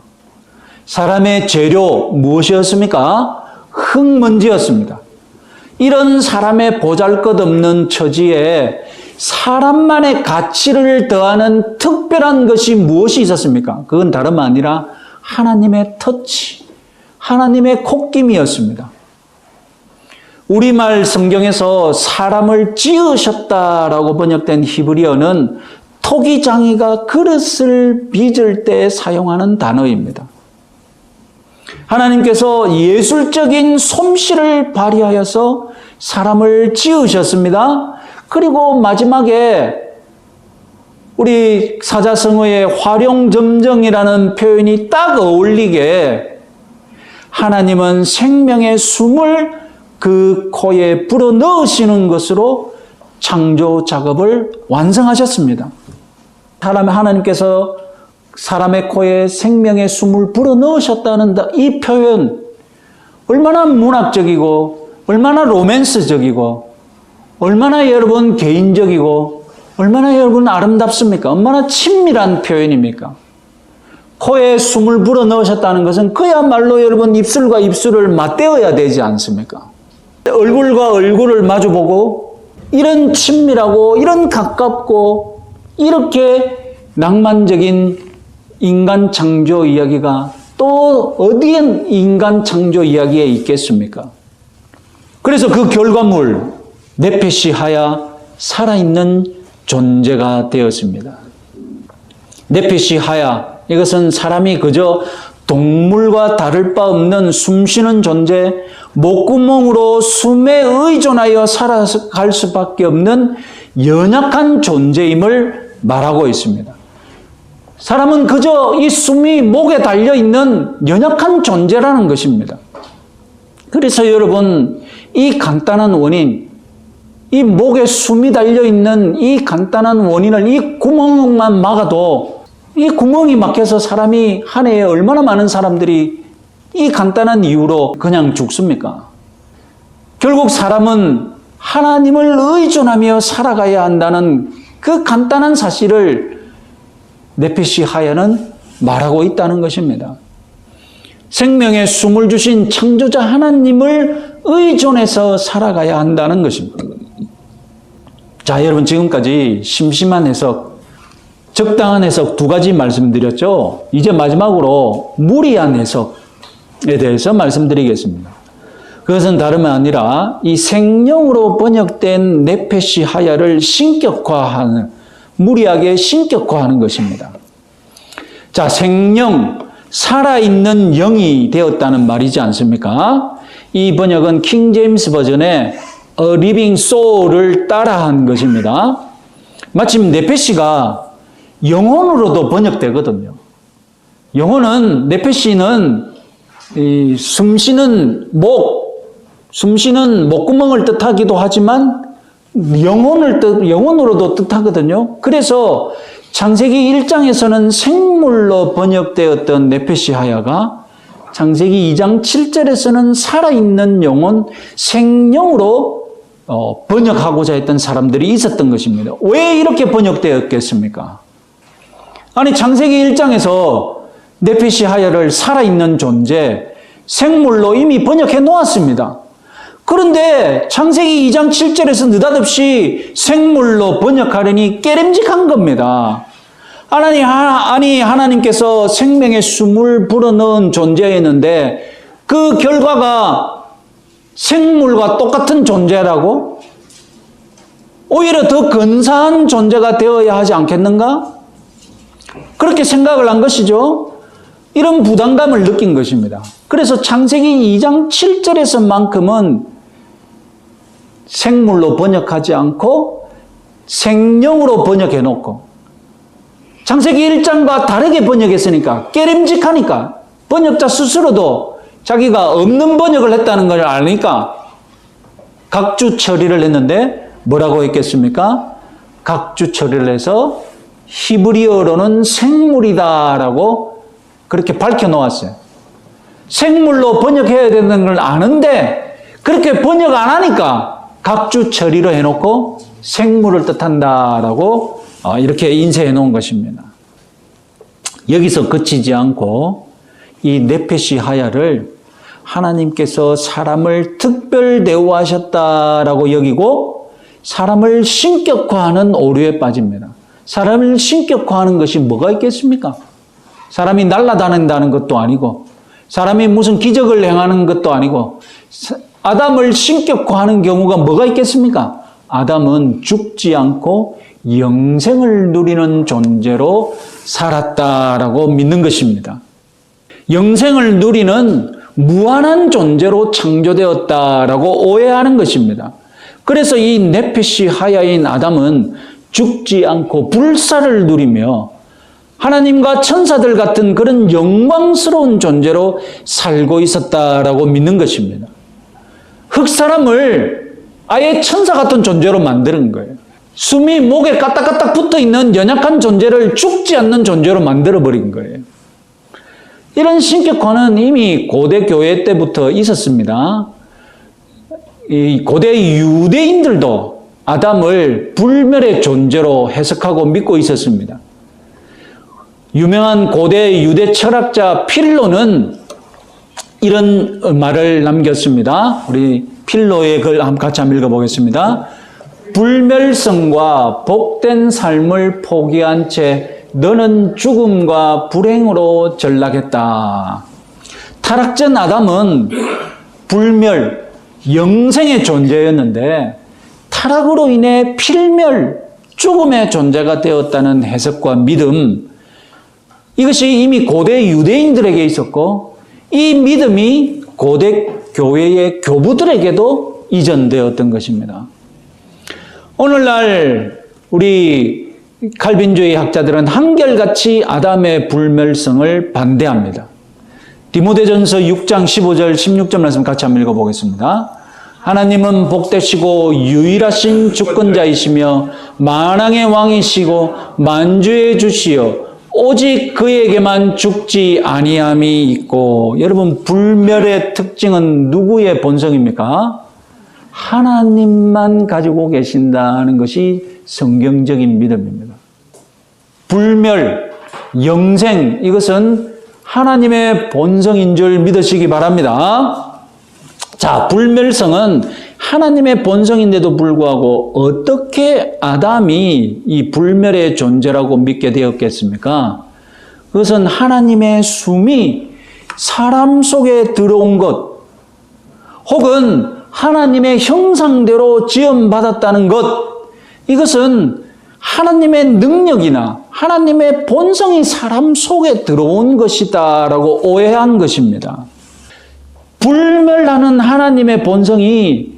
사람의 재료 무엇이었습니까? 흙먼지였습니다. 이런 사람의 보잘것없는 처지에 사람만의 가치를 더하는 특별한 것이 무엇이 있었습니까? 그건 다름 아니라 하나님의 터치, 하나님의 콧김이었습니다. 우리말 성경에서 사람을 지으셨다라고 번역된 히브리어는 토기장이가 그릇을 빚을 때 사용하는 단어입니다. 하나님께서 예술적인 솜씨를 발휘하여서 사람을 지으셨습니다. 그리고 마지막에 우리 사자성어의 활용점정이라는 표현이 딱 어울리게 하나님은 생명의 숨을 그 코에 불어 넣으시는 것으로 창조 작업을 완성하셨습니다. 하나님께서 사람의 코에 생명의 숨을 불어 넣으셨다는 이 표현, 얼마나 문학적이고 얼마나 로맨스적이고 얼마나 여러분 개인적이고 얼마나 여러분 아름답습니까? 얼마나 친밀한 표현입니까? 코에 숨을 불어 넣으셨다는 것은 그야말로 여러분 입술과 입술을 맞대어야 되지 않습니까? 얼굴과 얼굴을 마주보고 이런 친밀하고 이런 가깝고 이렇게 낭만적인 인간 창조 이야기가 또 어디에 인간 창조 이야기에 있겠습니까? 그래서 그 결과물 네페시 하야 살아있는 존재가 되었습니다. 네페시 하야, 이것은 사람이 그저 동물과 다를 바 없는 숨쉬는 존재, 목구멍으로 숨에 의존하여 살아갈 수밖에 없는 연약한 존재임을 말하고 있습니다. 사람은 그저 이 숨이 목에 달려있는 연약한 존재라는 것입니다. 그래서 여러분, 이 간단한 원인, 이 목에 숨이 달려있는 이 간단한 원인을 이 구멍만 막아도 이 구멍이 막혀서 사람이 한 해에 얼마나 많은 사람들이 이 간단한 이유로 그냥 죽습니까? 결국 사람은 하나님을 의존하며 살아가야 한다는 그 간단한 사실을 네페시 하야는 말하고 있다는 것입니다. 생명의 숨을 주신 창조자 하나님을 의존해서 살아가야 한다는 것입니다. 자, 여러분 지금까지 심심한 해석, 적당한 해석 두 가지 말씀드렸죠. 이제 마지막으로 무리한 해석에 대해서 말씀드리겠습니다. 그것은 다름 아니라 이 생명으로 번역된 네페시 하야를 신격화하는, 무리하게 신격화하는 것입니다. 자, 생명, 살아있는 영이 되었다는 말이지 않습니까? 이 번역은 킹 제임스 버전의 A Living Soul을 따라한 것입니다. 마침 네페시가 영혼으로도 번역되거든요. 영혼은, 네페시는 이 숨쉬는 목구멍을 뜻하기도 하지만 영혼으로도 뜻하거든요. 그래서 창세기 1장에서는 생물로 번역되었던 네페시 하야가 창세기 2장 7절에서는 살아있는 영혼, 생명으로 번역하고자 했던 사람들이 있었던 것입니다. 왜 이렇게 번역되었겠습니까? 아니, 창세기 1장에서 네페시 하야를 살아있는 존재, 생물로 이미 번역해 놓았습니다. 그런데 창세기 2장 7절에서 느닷없이 생물로 번역하려니 깨름직한 겁니다. 하나님께서 생명의 숨을 불어넣은 존재였는데 그 결과가 생물과 똑같은 존재라고? 오히려 더 근사한 존재가 되어야 하지 않겠는가? 그렇게 생각을 한 것이죠. 이런 부담감을 느낀 것입니다. 그래서 창세기 2장 7절에서만큼은 생물로 번역하지 않고 생령으로 번역해 놓고 창세기 1장과 다르게 번역했으니까 깨름직하니까 번역자 스스로도 자기가 없는 번역을 했다는 걸 아니까 각주 처리를 했는데 뭐라고 했겠습니까? 각주 처리를 해서 히브리어로는 생물이다라고 그렇게 밝혀 놓았어요. 생물로 번역해야 되는 걸 아는데 그렇게 번역 안 하니까 각주 처리로 해놓고 생물을 뜻한다라고 이렇게 인쇄해 놓은 것입니다. 여기서 그치지 않고 이 네페시 하야를 하나님께서 사람을 특별 대우하셨다라고 여기고 사람을 신격화하는 오류에 빠집니다. 사람을 신격화하는 것이 뭐가 있겠습니까? 사람이 날아다닌다는 것도 아니고 사람이 무슨 기적을 행하는 것도 아니고 아담을 신격화하는 경우가 뭐가 있겠습니까? 아담은 죽지 않고 영생을 누리는 존재로 살았다라고 믿는 것입니다. 영생을 누리는 무한한 존재로 창조되었다라고 오해하는 것입니다. 그래서 이 네피시 하야인 아담은 죽지 않고 불사를 누리며 하나님과 천사들 같은 그런 영광스러운 존재로 살고 있었다라고 믿는 것입니다. 흙사람을 아예 천사 같은 존재로 만드는 거예요. 숨이 목에 까딱까딱 붙어있는 연약한 존재를 죽지 않는 존재로 만들어버린 거예요. 이런 신격화는 이미 고대 교회 때부터 있었습니다. 이 고대 유대인들도 아담을 불멸의 존재로 해석하고 믿고 있었습니다. 유명한 고대 유대 철학자 필로는 이런 말을 남겼습니다. 우리 필로의 글 같이 한번 읽어보겠습니다. 불멸성과 복된 삶을 포기한 채 너는 죽음과 불행으로 전락했다. 타락전 아담은 불멸, 영생의 존재였는데 타락으로 인해 필멸, 죽음의 존재가 되었다는 해석과 믿음, 이것이 이미 고대 유대인들에게 있었고 이 믿음이 고대 교회의 교부들에게도 이전되었던 것입니다. 오늘날 우리 칼빈주의 학자들은 한결같이 아담의 불멸성을 반대합니다. 디모데전서 6장 15절 16절 말씀 같이 한번 읽어보겠습니다. 하나님은 복되시고 유일하신 주권자이시며 만왕의 왕이시고 만주의 주시여 오직 그에게만 죽지 아니함이 있고. 여러분, 불멸의 특징은 누구의 본성입니까? 하나님만 가지고 계신다는 것이 성경적인 믿음입니다. 불멸, 영생, 이것은 하나님의 본성인 줄 믿으시기 바랍니다. 자, 불멸성은 하나님의 본성인데도 불구하고 어떻게 아담이 이 불멸의 존재라고 믿게 되었겠습니까? 그것은 하나님의 숨이 사람 속에 들어온 것, 혹은 하나님의 형상대로 지음받았다는 것, 이것은 하나님의 능력이나 하나님의 본성이 사람 속에 들어온 것이다라고 오해한 것입니다. 불멸하는 하나님의 본성이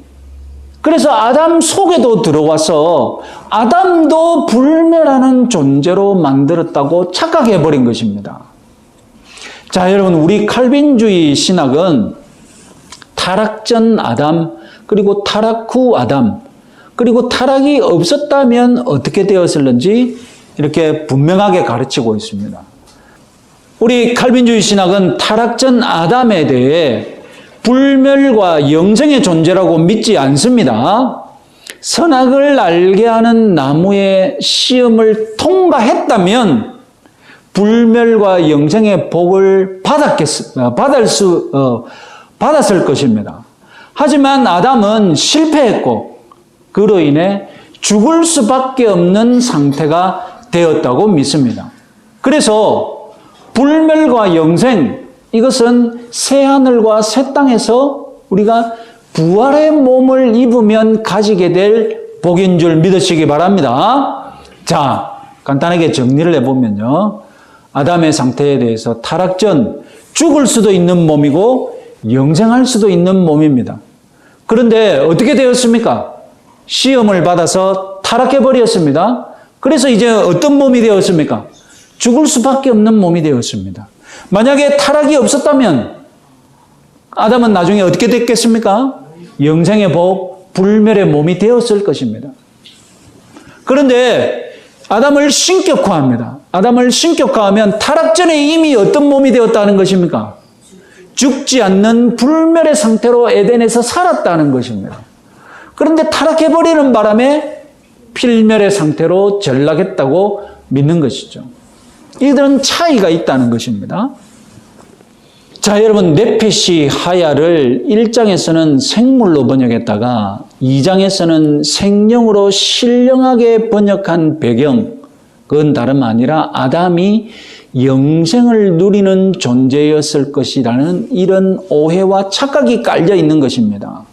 그래서 아담 속에도 들어와서 아담도 불멸하는 존재로 만들었다고 착각해버린 것입니다. 자, 여러분, 우리 칼빈주의 신학은 타락 전 아담, 그리고 타락 후 아담, 그리고 타락이 없었다면 어떻게 되었을는지 이렇게 분명하게 가르치고 있습니다. 우리 칼빈주의 신학은 타락 전 아담에 대해 불멸과 영생의 존재라고 믿지 않습니다. 선악을 알게 하는 나무의 시험을 통과했다면 불멸과 영생의 복을 받았을 것입니다. 하지만 아담은 실패했고 그로 인해 죽을 수밖에 없는 상태가 되었다고 믿습니다. 그래서 불멸과 영생, 이것은 새하늘과 새 땅에서 우리가 부활의 몸을 입으면 가지게 될 복인 줄 믿으시기 바랍니다. 자, 간단하게 정리를 해보면요. 아담의 상태에 대해서 타락 전 죽을 수도 있는 몸이고 영생할 수도 있는 몸입니다. 그런데 어떻게 되었습니까? 시험을 받아서 타락해버렸습니다. 그래서 이제 어떤 몸이 되었습니까? 죽을 수밖에 없는 몸이 되었습니다. 만약에 타락이 없었다면 아담은 나중에 어떻게 됐겠습니까? 영생의 복, 불멸의 몸이 되었을 것입니다. 그런데 아담을 신격화합니다. 아담을 신격화하면 타락 전에 이미 어떤 몸이 되었다는 것입니까? 죽지 않는 불멸의 상태로 에덴에서 살았다는 것입니다. 그런데 타락해버리는 바람에 필멸의 상태로 전락했다고 믿는 것이죠. 이들은 차이가 있다는 것입니다. 자, 여러분, 네페시 하야를 1장에서는 생물로 번역했다가 2장에서는 생령으로 신령하게 번역한 배경, 그건 다름 아니라 아담이 영생을 누리는 존재였을 것이라는 이런 오해와 착각이 깔려 있는 것입니다.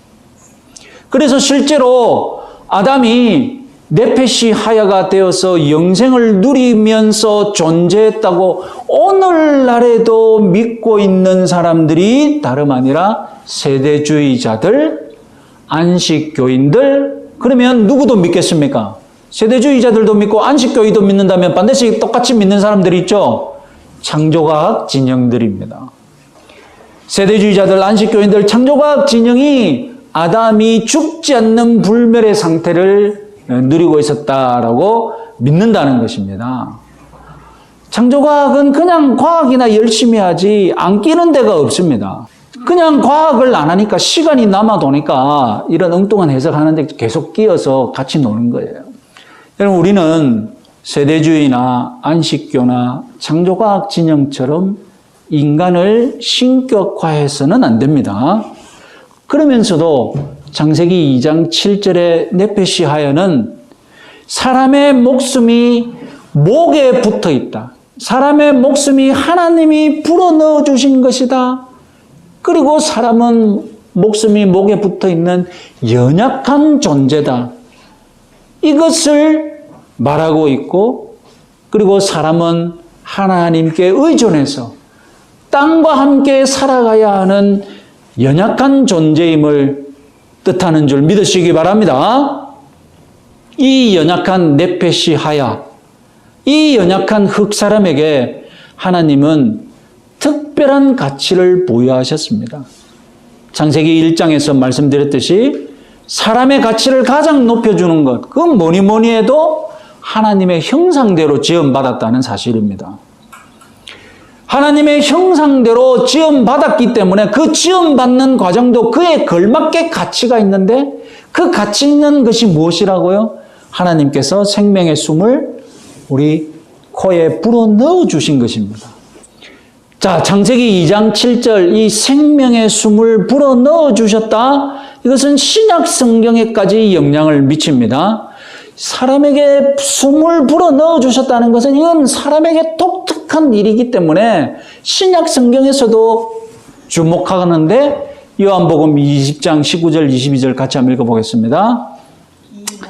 그래서 실제로 아담이 네페시 하야가 되어서 영생을 누리면서 존재했다고 오늘날에도 믿고 있는 사람들이 다름 아니라 세대주의자들, 안식교인들, 그러면 누구도 믿겠습니까? 세대주의자들도 믿고 안식교회도 믿는다면 반드시 똑같이 믿는 사람들이 있죠? 창조과학 진영들입니다. 세대주의자들, 안식교인들, 창조과학 진영이 아담이 죽지 않는 불멸의 상태를 누리고 있었다라고 믿는다는 것입니다. 창조과학은 그냥 과학이나 열심히 하지 안 끼는 데가 없습니다. 그냥 과학을 안 하니까 시간이 남아도니까 이런 엉뚱한 해석하는데 계속 끼어서 같이 노는 거예요. 여러분, 우리는 세대주의나 안식교나 창조과학 진영처럼 인간을 신격화해서는 안 됩니다. 그러면서도 창세기 2장 7절의 네페시 하야는 사람의 목숨이 목에 붙어 있다. 사람의 목숨이 하나님이 불어넣어 주신 것이다. 그리고 사람은 목숨이 목에 붙어 있는 연약한 존재다. 이것을 말하고 있고, 그리고 사람은 하나님께 의존해서 땅과 함께 살아가야 하는 연약한 존재임을 뜻하는 줄 믿으시기 바랍니다. 이 연약한 네페시 하야, 이 연약한 흙사람에게 하나님은 특별한 가치를 부여하셨습니다. 창세기 1장에서 말씀드렸듯이 사람의 가치를 가장 높여주는 것, 그건 뭐니 해도 하나님의 형상대로 지음받았다는 사실입니다. 하나님의 형상대로 지음받았기 때문에 그 지음받는 과정도 그에 걸맞게 가치가 있는데, 그 가치 있는 것이 무엇이라고요? 하나님께서 생명의 숨을 우리 코에 불어넣어 주신 것입니다. 자, 창세기 2장 7절 이 생명의 숨을 불어넣어 주셨다. 이것은 신약 성경에까지 영향을 미칩니다. 사람에게 숨을 불어넣어 주셨다는 것은 이건 사람에게 독특한 일이기 때문에 신약 성경에서도 주목하는데, 요한복음 20장 19절 22절 같이 한번 읽어보겠습니다.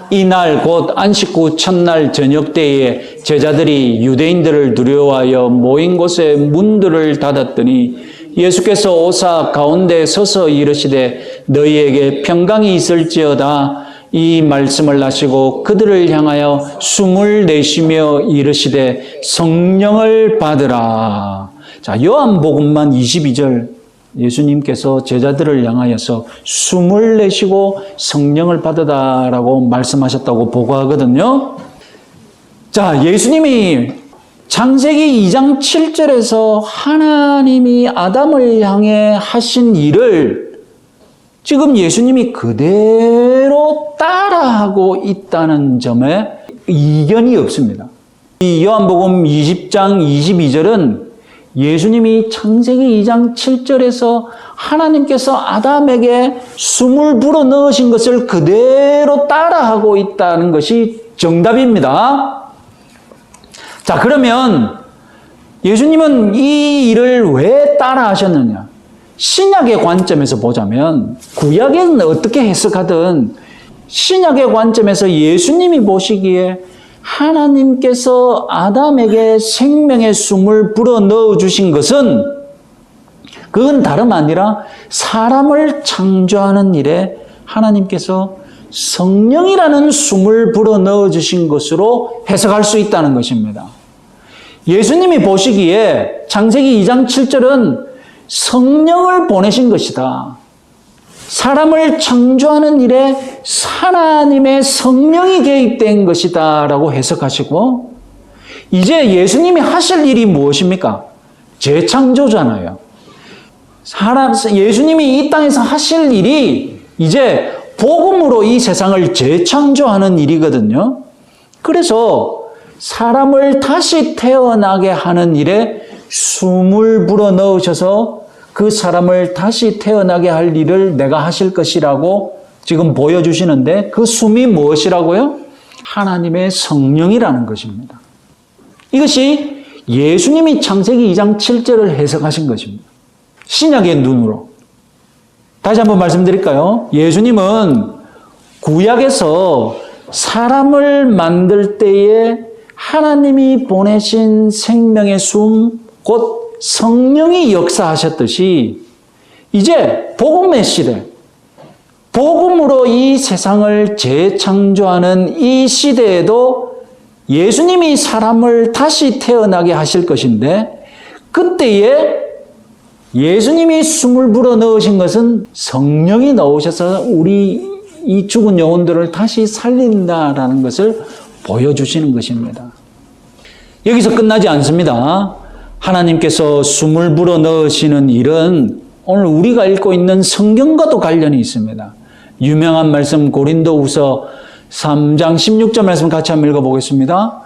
이날 곧 안식 후 첫날 저녁 때에 제자들이 유대인들을 두려워하여 모인 곳에 문들을 닫았더니 예수께서 오사 가운데 서서 이르시되 너희에게 평강이 있을지어다. 이 말씀을 하시고 그들을 향하여 숨을 내쉬며 이르시되 성령을 받으라. 자, 요한복음만 22절 예수님께서 제자들을 향하여서 숨을 내쉬고 성령을 받으라라고 말씀하셨다고 보고하거든요. 자, 예수님이 창세기 2장 7절에서 하나님이 아담을 향해 하신 일을 지금 예수님이 그대로 따라하고 있다는 점에 이견이 없습니다. 이 요한복음 20장 22절은 예수님이 창세기 2장 7절에서 하나님께서 아담에게 숨을 불어넣으신 것을 그대로 따라하고 있다는 것이 정답입니다. 자, 그러면 예수님은 이 일을 왜 따라하셨느냐? 신약의 관점에서 보자면, 구약에는 어떻게 해석하든 신약의 관점에서 예수님이 보시기에 하나님께서 아담에게 생명의 숨을 불어넣어 주신 것은 그건 다름 아니라 사람을 창조하는 일에 하나님께서 성령이라는 숨을 불어넣어 주신 것으로 해석할 수 있다는 것입니다. 예수님이 보시기에 창세기 2장 7절은 성령을 보내신 것이다. 사람을 창조하는 일에 하나님의 성령이 개입된 것이다 라고 해석하시고, 이제 예수님이 하실 일이 무엇입니까? 재창조잖아요. 예수님이 이 땅에서 하실 일이 이제 복음으로 이 세상을 재창조하는 일이거든요. 그래서 사람을 다시 태어나게 하는 일에 숨을 불어넣으셔서 그 사람을 다시 태어나게 할 일을 내가 하실 것이라고 지금 보여주시는데 그 숨이 무엇이라고요? 하나님의 성령이라는 것입니다. 이것이 예수님이 창세기 2장 7절을 해석하신 것입니다. 신약의 눈으로. 다시 한번 말씀드릴까요? 예수님은 구약에서 사람을 만들 때에 하나님이 보내신 생명의 숨, 곧 성령이 역사하셨듯이 이제 복음의 시대, 복음으로 이 세상을 재창조하는 이 시대에도 예수님이 사람을 다시 태어나게 하실 것인데 그때에 예수님이 숨을 불어넣으신 것은 성령이 나오셔서 우리 이 죽은 영혼들을 다시 살린다라는 것을 보여주시는 것입니다. 여기서 끝나지 않습니다. 하나님께서 숨을 불어넣으시는 일은 오늘 우리가 읽고 있는 성경과도 관련이 있습니다. 유명한 말씀 고린도후서 3장 16절 말씀 같이 한번 읽어보겠습니다.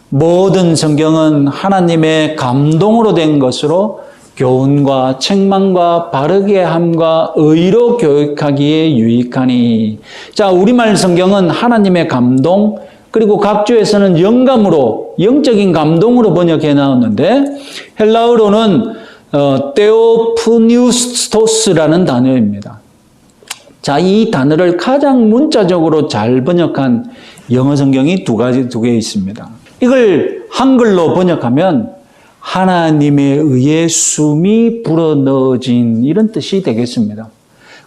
모든 성경은 하나님의 감동으로 된 것으로 교훈과 책망과 바르게 함과 의로 교육하기에 유익하니. 자, 우리말 성경은 하나님의 감동, 그리고 각주에서는 영감으로, 영적인 감동으로 번역해 나왔는데 헬라어로는 테오프니우스토스라는 단어입니다. 자, 이 단어를 가장 문자적으로 잘 번역한 영어 성경이 두 개 있습니다. 이걸 한글로 번역하면 하나님에 의해 숨이 불어넣어진 이런 뜻이 되겠습니다.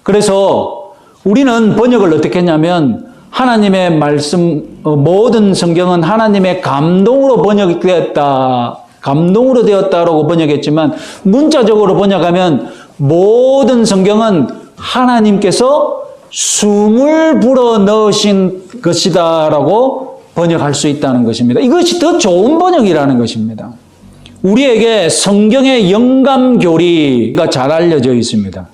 그래서 우리는 번역을 어떻게 했냐면 하나님의 말씀, 모든 성경은 하나님의 감동으로 번역되었다, 감동으로 되었다라고 번역했지만 문자적으로 번역하면 모든 성경은 하나님께서 숨을 불어넣으신 것이다라고 번역할 수 있다는 것입니다. 이것이 더 좋은 번역이라는 것입니다. 우리에게 성경의 영감 교리가 잘 알려져 있습니다.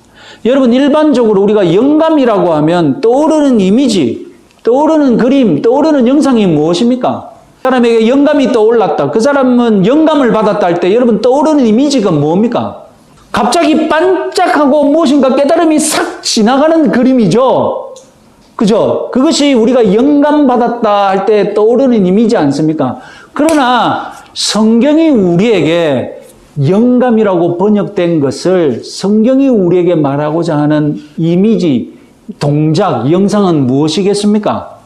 여러분, 일반적으로 우리가 영감이라고 하면 떠오르는 이미지, 떠오르는 그림, 떠오르는 영상이 무엇입니까? 사람에게 영감이 떠올랐다. 그 사람은 영감을 받았다 할 때 여러분 떠오르는 이미지가 뭡니까? 갑자기 반짝하고 무엇인가 깨달음이 싹 지나가는 그림이죠. 그죠? 그것이 우리가 영감 받았다 할 때 떠오르는 이미지 않습니까? 그러나 성경이 우리에게 영감이라고 번역된 것을 성경이 우리에게 말하고자 하는 이미지, 동작, 영상은 무엇이겠습니까?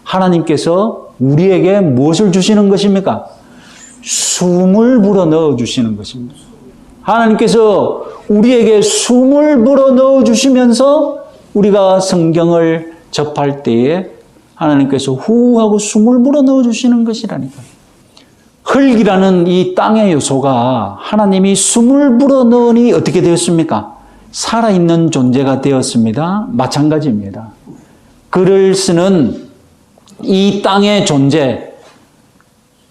하나님께서 우리에게 무엇을 주시는 것입니까? 숨을 불어넣어 주시는 것입니다. 하나님께서 우리에게 숨을 불어넣어 주시면서 우리가 성경을 접할 때에 하나님께서 후 하고 숨을 불어넣어 주시는 것이라니까요. 흙이라는 이 땅의 요소가 하나님이 숨을 불어넣으니 어떻게 되었습니까? 살아있는 존재가 되었습니다. 마찬가지입니다. 글을 쓰는 이 땅의 존재,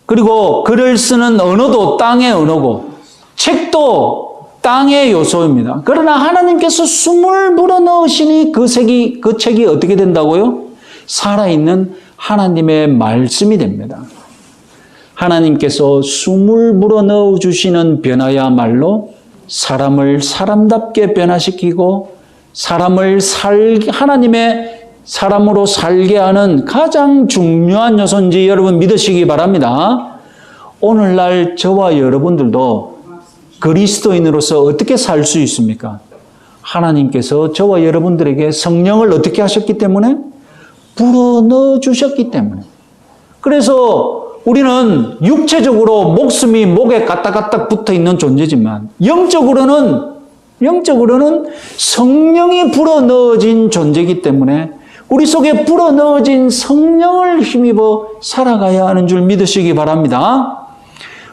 그리고 글을 쓰는 언어도 땅의 언어고 책도 땅의 요소입니다. 그러나 하나님께서 숨을 불어넣으시니 그 책이 어떻게 된다고요? 살아있는 하나님의 말씀이 됩니다. 하나님께서 숨을 불어넣어 주시는 변화야말로 사람을 사람답게 변화시키고 사람을 하나님의 사람으로 살게 하는 가장 중요한 요소인지 여러분 믿으시기 바랍니다. 오늘날 저와 여러분들도 그리스도인으로서 어떻게 살 수 있습니까? 하나님께서 저와 여러분들에게 성령을 어떻게 하셨기 때문에? 불어넣어 주셨기 때문에. 그래서 우리는 육체적으로 목숨이 목에 까딱까딱 붙어 있는 존재지만 영적으로는 성령이 불어넣어진 존재이기 때문에 우리 속에 불어넣어진 성령을 힘입어 살아가야 하는 줄 믿으시기 바랍니다.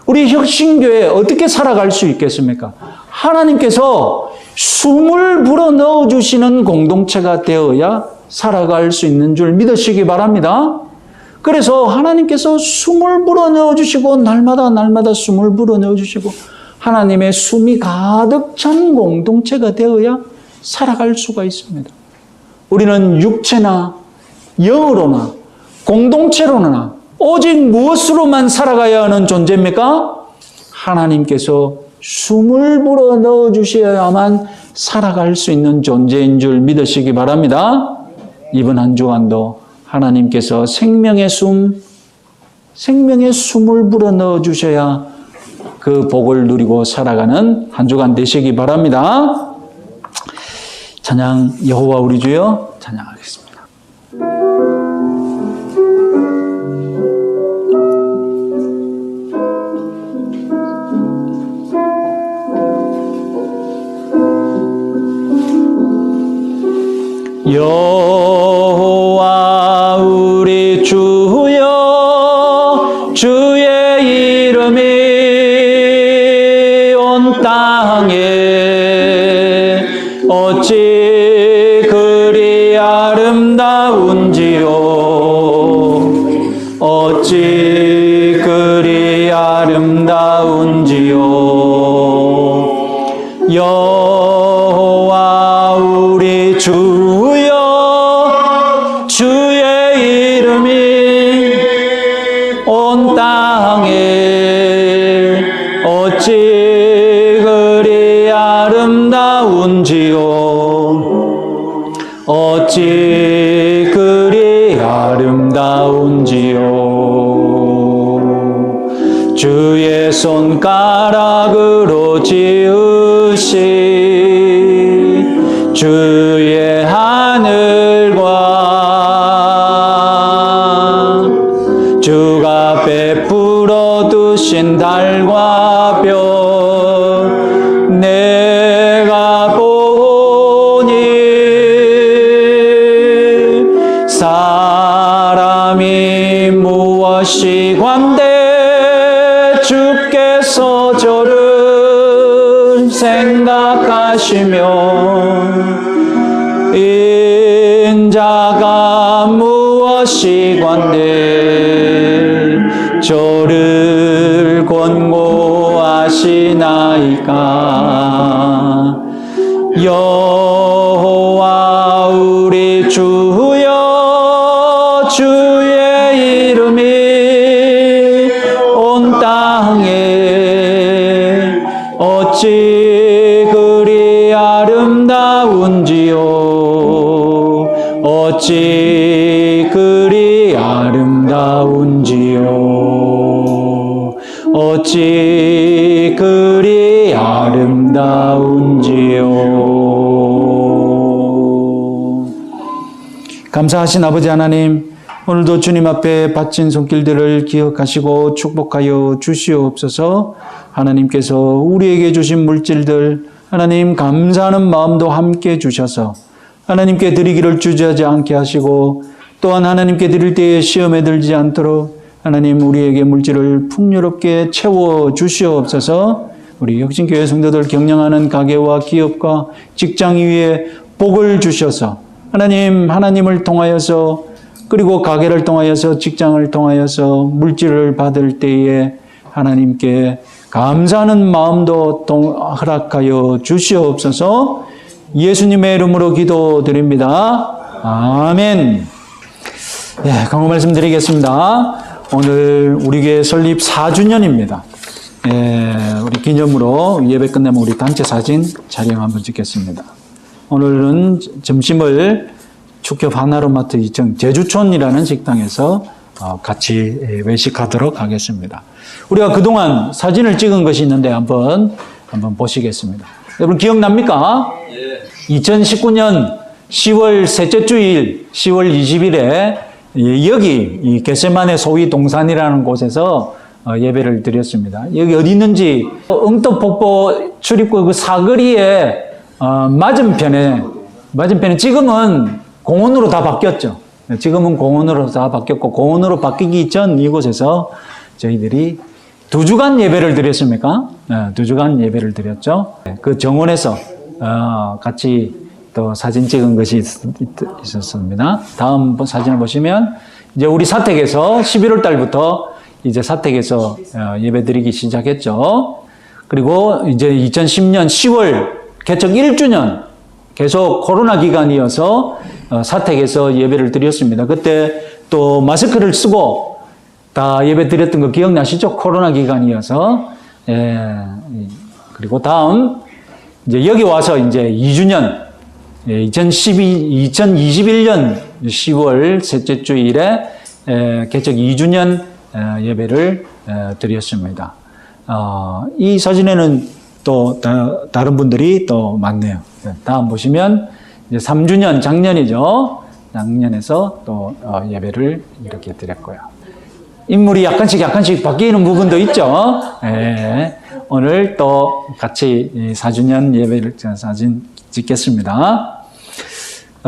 우리 혁신교회 어떻게 살아갈 수 있겠습니까? 하나님께서 숨을 불어넣어 주시는 공동체가 되어야 살아갈 수 있는 줄 믿으시기 바랍니다. 그래서 하나님께서 숨을 불어넣어 주시고 날마다 숨을 불어넣어 주시고 하나님의 숨이 가득 찬 공동체가 되어야 살아갈 수가 있습니다. 우리는 육체나 영으로나 공동체로나 오직 무엇으로만 살아가야 하는 존재입니까? 하나님께서 숨을 불어 넣어 주셔야만 살아갈 수 있는 존재인 줄 믿으시기 바랍니다. 이번 한 주간도 하나님께서 생명의 숨을 불어 넣어 주셔야 그 복을 누리고 살아가는 한 주간 되시기 바랍니다. 찬양 여호와 우리 주여 찬양하겠습니다. 여호와 우리 주여 주의 이름이 온 땅에 어찌 그리 아름다운지요 어찌 그리 아름다운지요 여호와 우리 주여 주의 이름이 온 땅에 어찌 그리 아름다운지요 어찌 그리 아름다운지요 주의 손가락으로 지으신 주의 하늘과 주가 베풀어 두신 달과 별 내가 보니 사람이 무엇이 관대 주께서 저를 생각하시며 인자가 무엇이 관대 저를 권고하시나이까 여호와 우리 주여 주의 이름이 온 땅에 어찌 그리 아름다운지요 어찌 그리 아름다운지요 어찌 그리 아름다운지요 감사하신 아버지 하나님 오늘도 주님 앞에 바친 손길들을 기억하시고 축복하여 주시옵소서. 하나님께서 우리에게 주신 물질들 하나님 감사하는 마음도 함께 주셔서 하나님께 드리기를 주저하지 않게 하시고 또한 하나님께 드릴 때에 시험에 들지 않도록 하나님 우리에게 물질을 풍요롭게 채워 주시옵소서. 우리 혁신교회 성도들 경영하는 가게와 기업과 직장 위에 복을 주셔서 하나님을 통하여서 그리고 가게를 통하여서 직장을 통하여서 물질을 받을 때에 하나님께 감사하는 마음도 허락하여 주시옵소서. 예수님의 이름으로 기도드립니다. 아멘. 네, 강호 말씀드리겠습니다. 오늘 우리 교회 설립 4주년입니다. 우리 기념으로 예배 끝나면 우리 단체 사진 촬영 한번 찍겠습니다. 오늘은 점심을 축협 하나로마트 2층 제주촌이라는 식당에서 같이 외식하도록 하겠습니다. 우리가 그동안 사진을 찍은 것이 있는데 한번 보시겠습니다. 여러분 기억납니까? 2019년 10월 셋째 주일 10월 20일에 여기 이 겟세마네 소위 동산이라는 곳에서 예배를 드렸습니다. 여기 어디 있는지 응떠폭포 출입구 그 사거리에 맞은편에 지금은 공원으로 다 바뀌었죠. 지금은 공원으로 다 바뀌었고 공원으로 바뀌기 전 이곳에서 저희들이 2주간 예배를 드렸습니까? 2주간 예배를 드렸죠. 그 정원에서 같이 또 사진 찍은 것이 있었습니다. 다음 사진을 보시면 이제 우리 사택에서 11월 달부터 이제 사택에서 예배 드리기 시작했죠. 그리고 이제 2010년 10월 개척 1주년 계속 코로나 기간이어서 사택에서 예배를 드렸습니다. 그때 또 마스크를 쓰고 다 예배 드렸던 거 기억나시죠? 코로나 기간이어서. 그리고 다음 이제 여기 와서 이제 2주년 2021년 10월 셋째 주일에 개척 2주년 예배를 드렸습니다. 이 사진에는 또 다른 분들이 또 많네요. 다음 보시면 이제 3주년 작년이죠. 작년에서 또 예배를 이렇게 드렸고요. 인물이 약간씩 바뀌는 부분도 있죠. 오늘 또 같이 4주년 예배를 사진 찍겠습니다.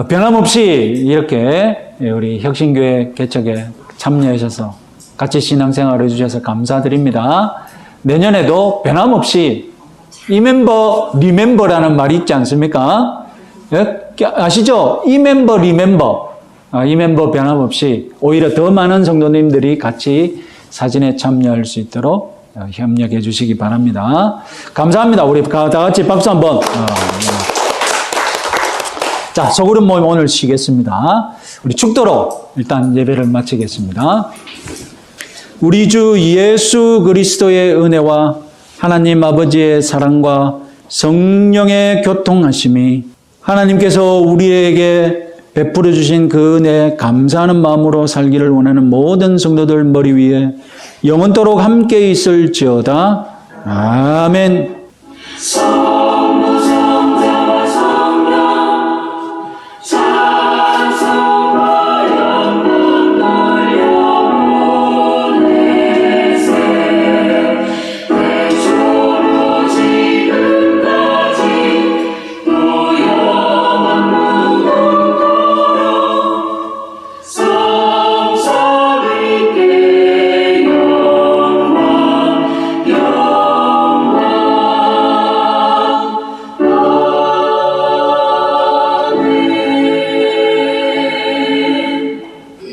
변함없이 이렇게 우리 혁신교회 개척에 참여하셔서 같이 신앙생활을 해주셔서 감사드립니다. 내년에도 변함없이 리멤버 리멤버라는 말이 있지 않습니까? 아시죠? 이멤버 리멤버. 이 멤버 변함없이 오히려 더 많은 성도님들이 같이 사진에 참여할 수 있도록 협력해 주시기 바랍니다. 감사합니다. 우리 다 같이 박수 한번. 자, 소그룹 모임 오늘 쉬겠습니다. 우리 축도로 일단 예배를 마치겠습니다. 우리 주 예수 그리스도의 은혜와 하나님 아버지의 사랑과 성령의 교통하심이 하나님께서 우리에게 베풀어 주신 그 은혜에 감사하는 마음으로 살기를 원하는 모든 성도들 머리 위에 영원토록 함께 있을지어다. 아멘.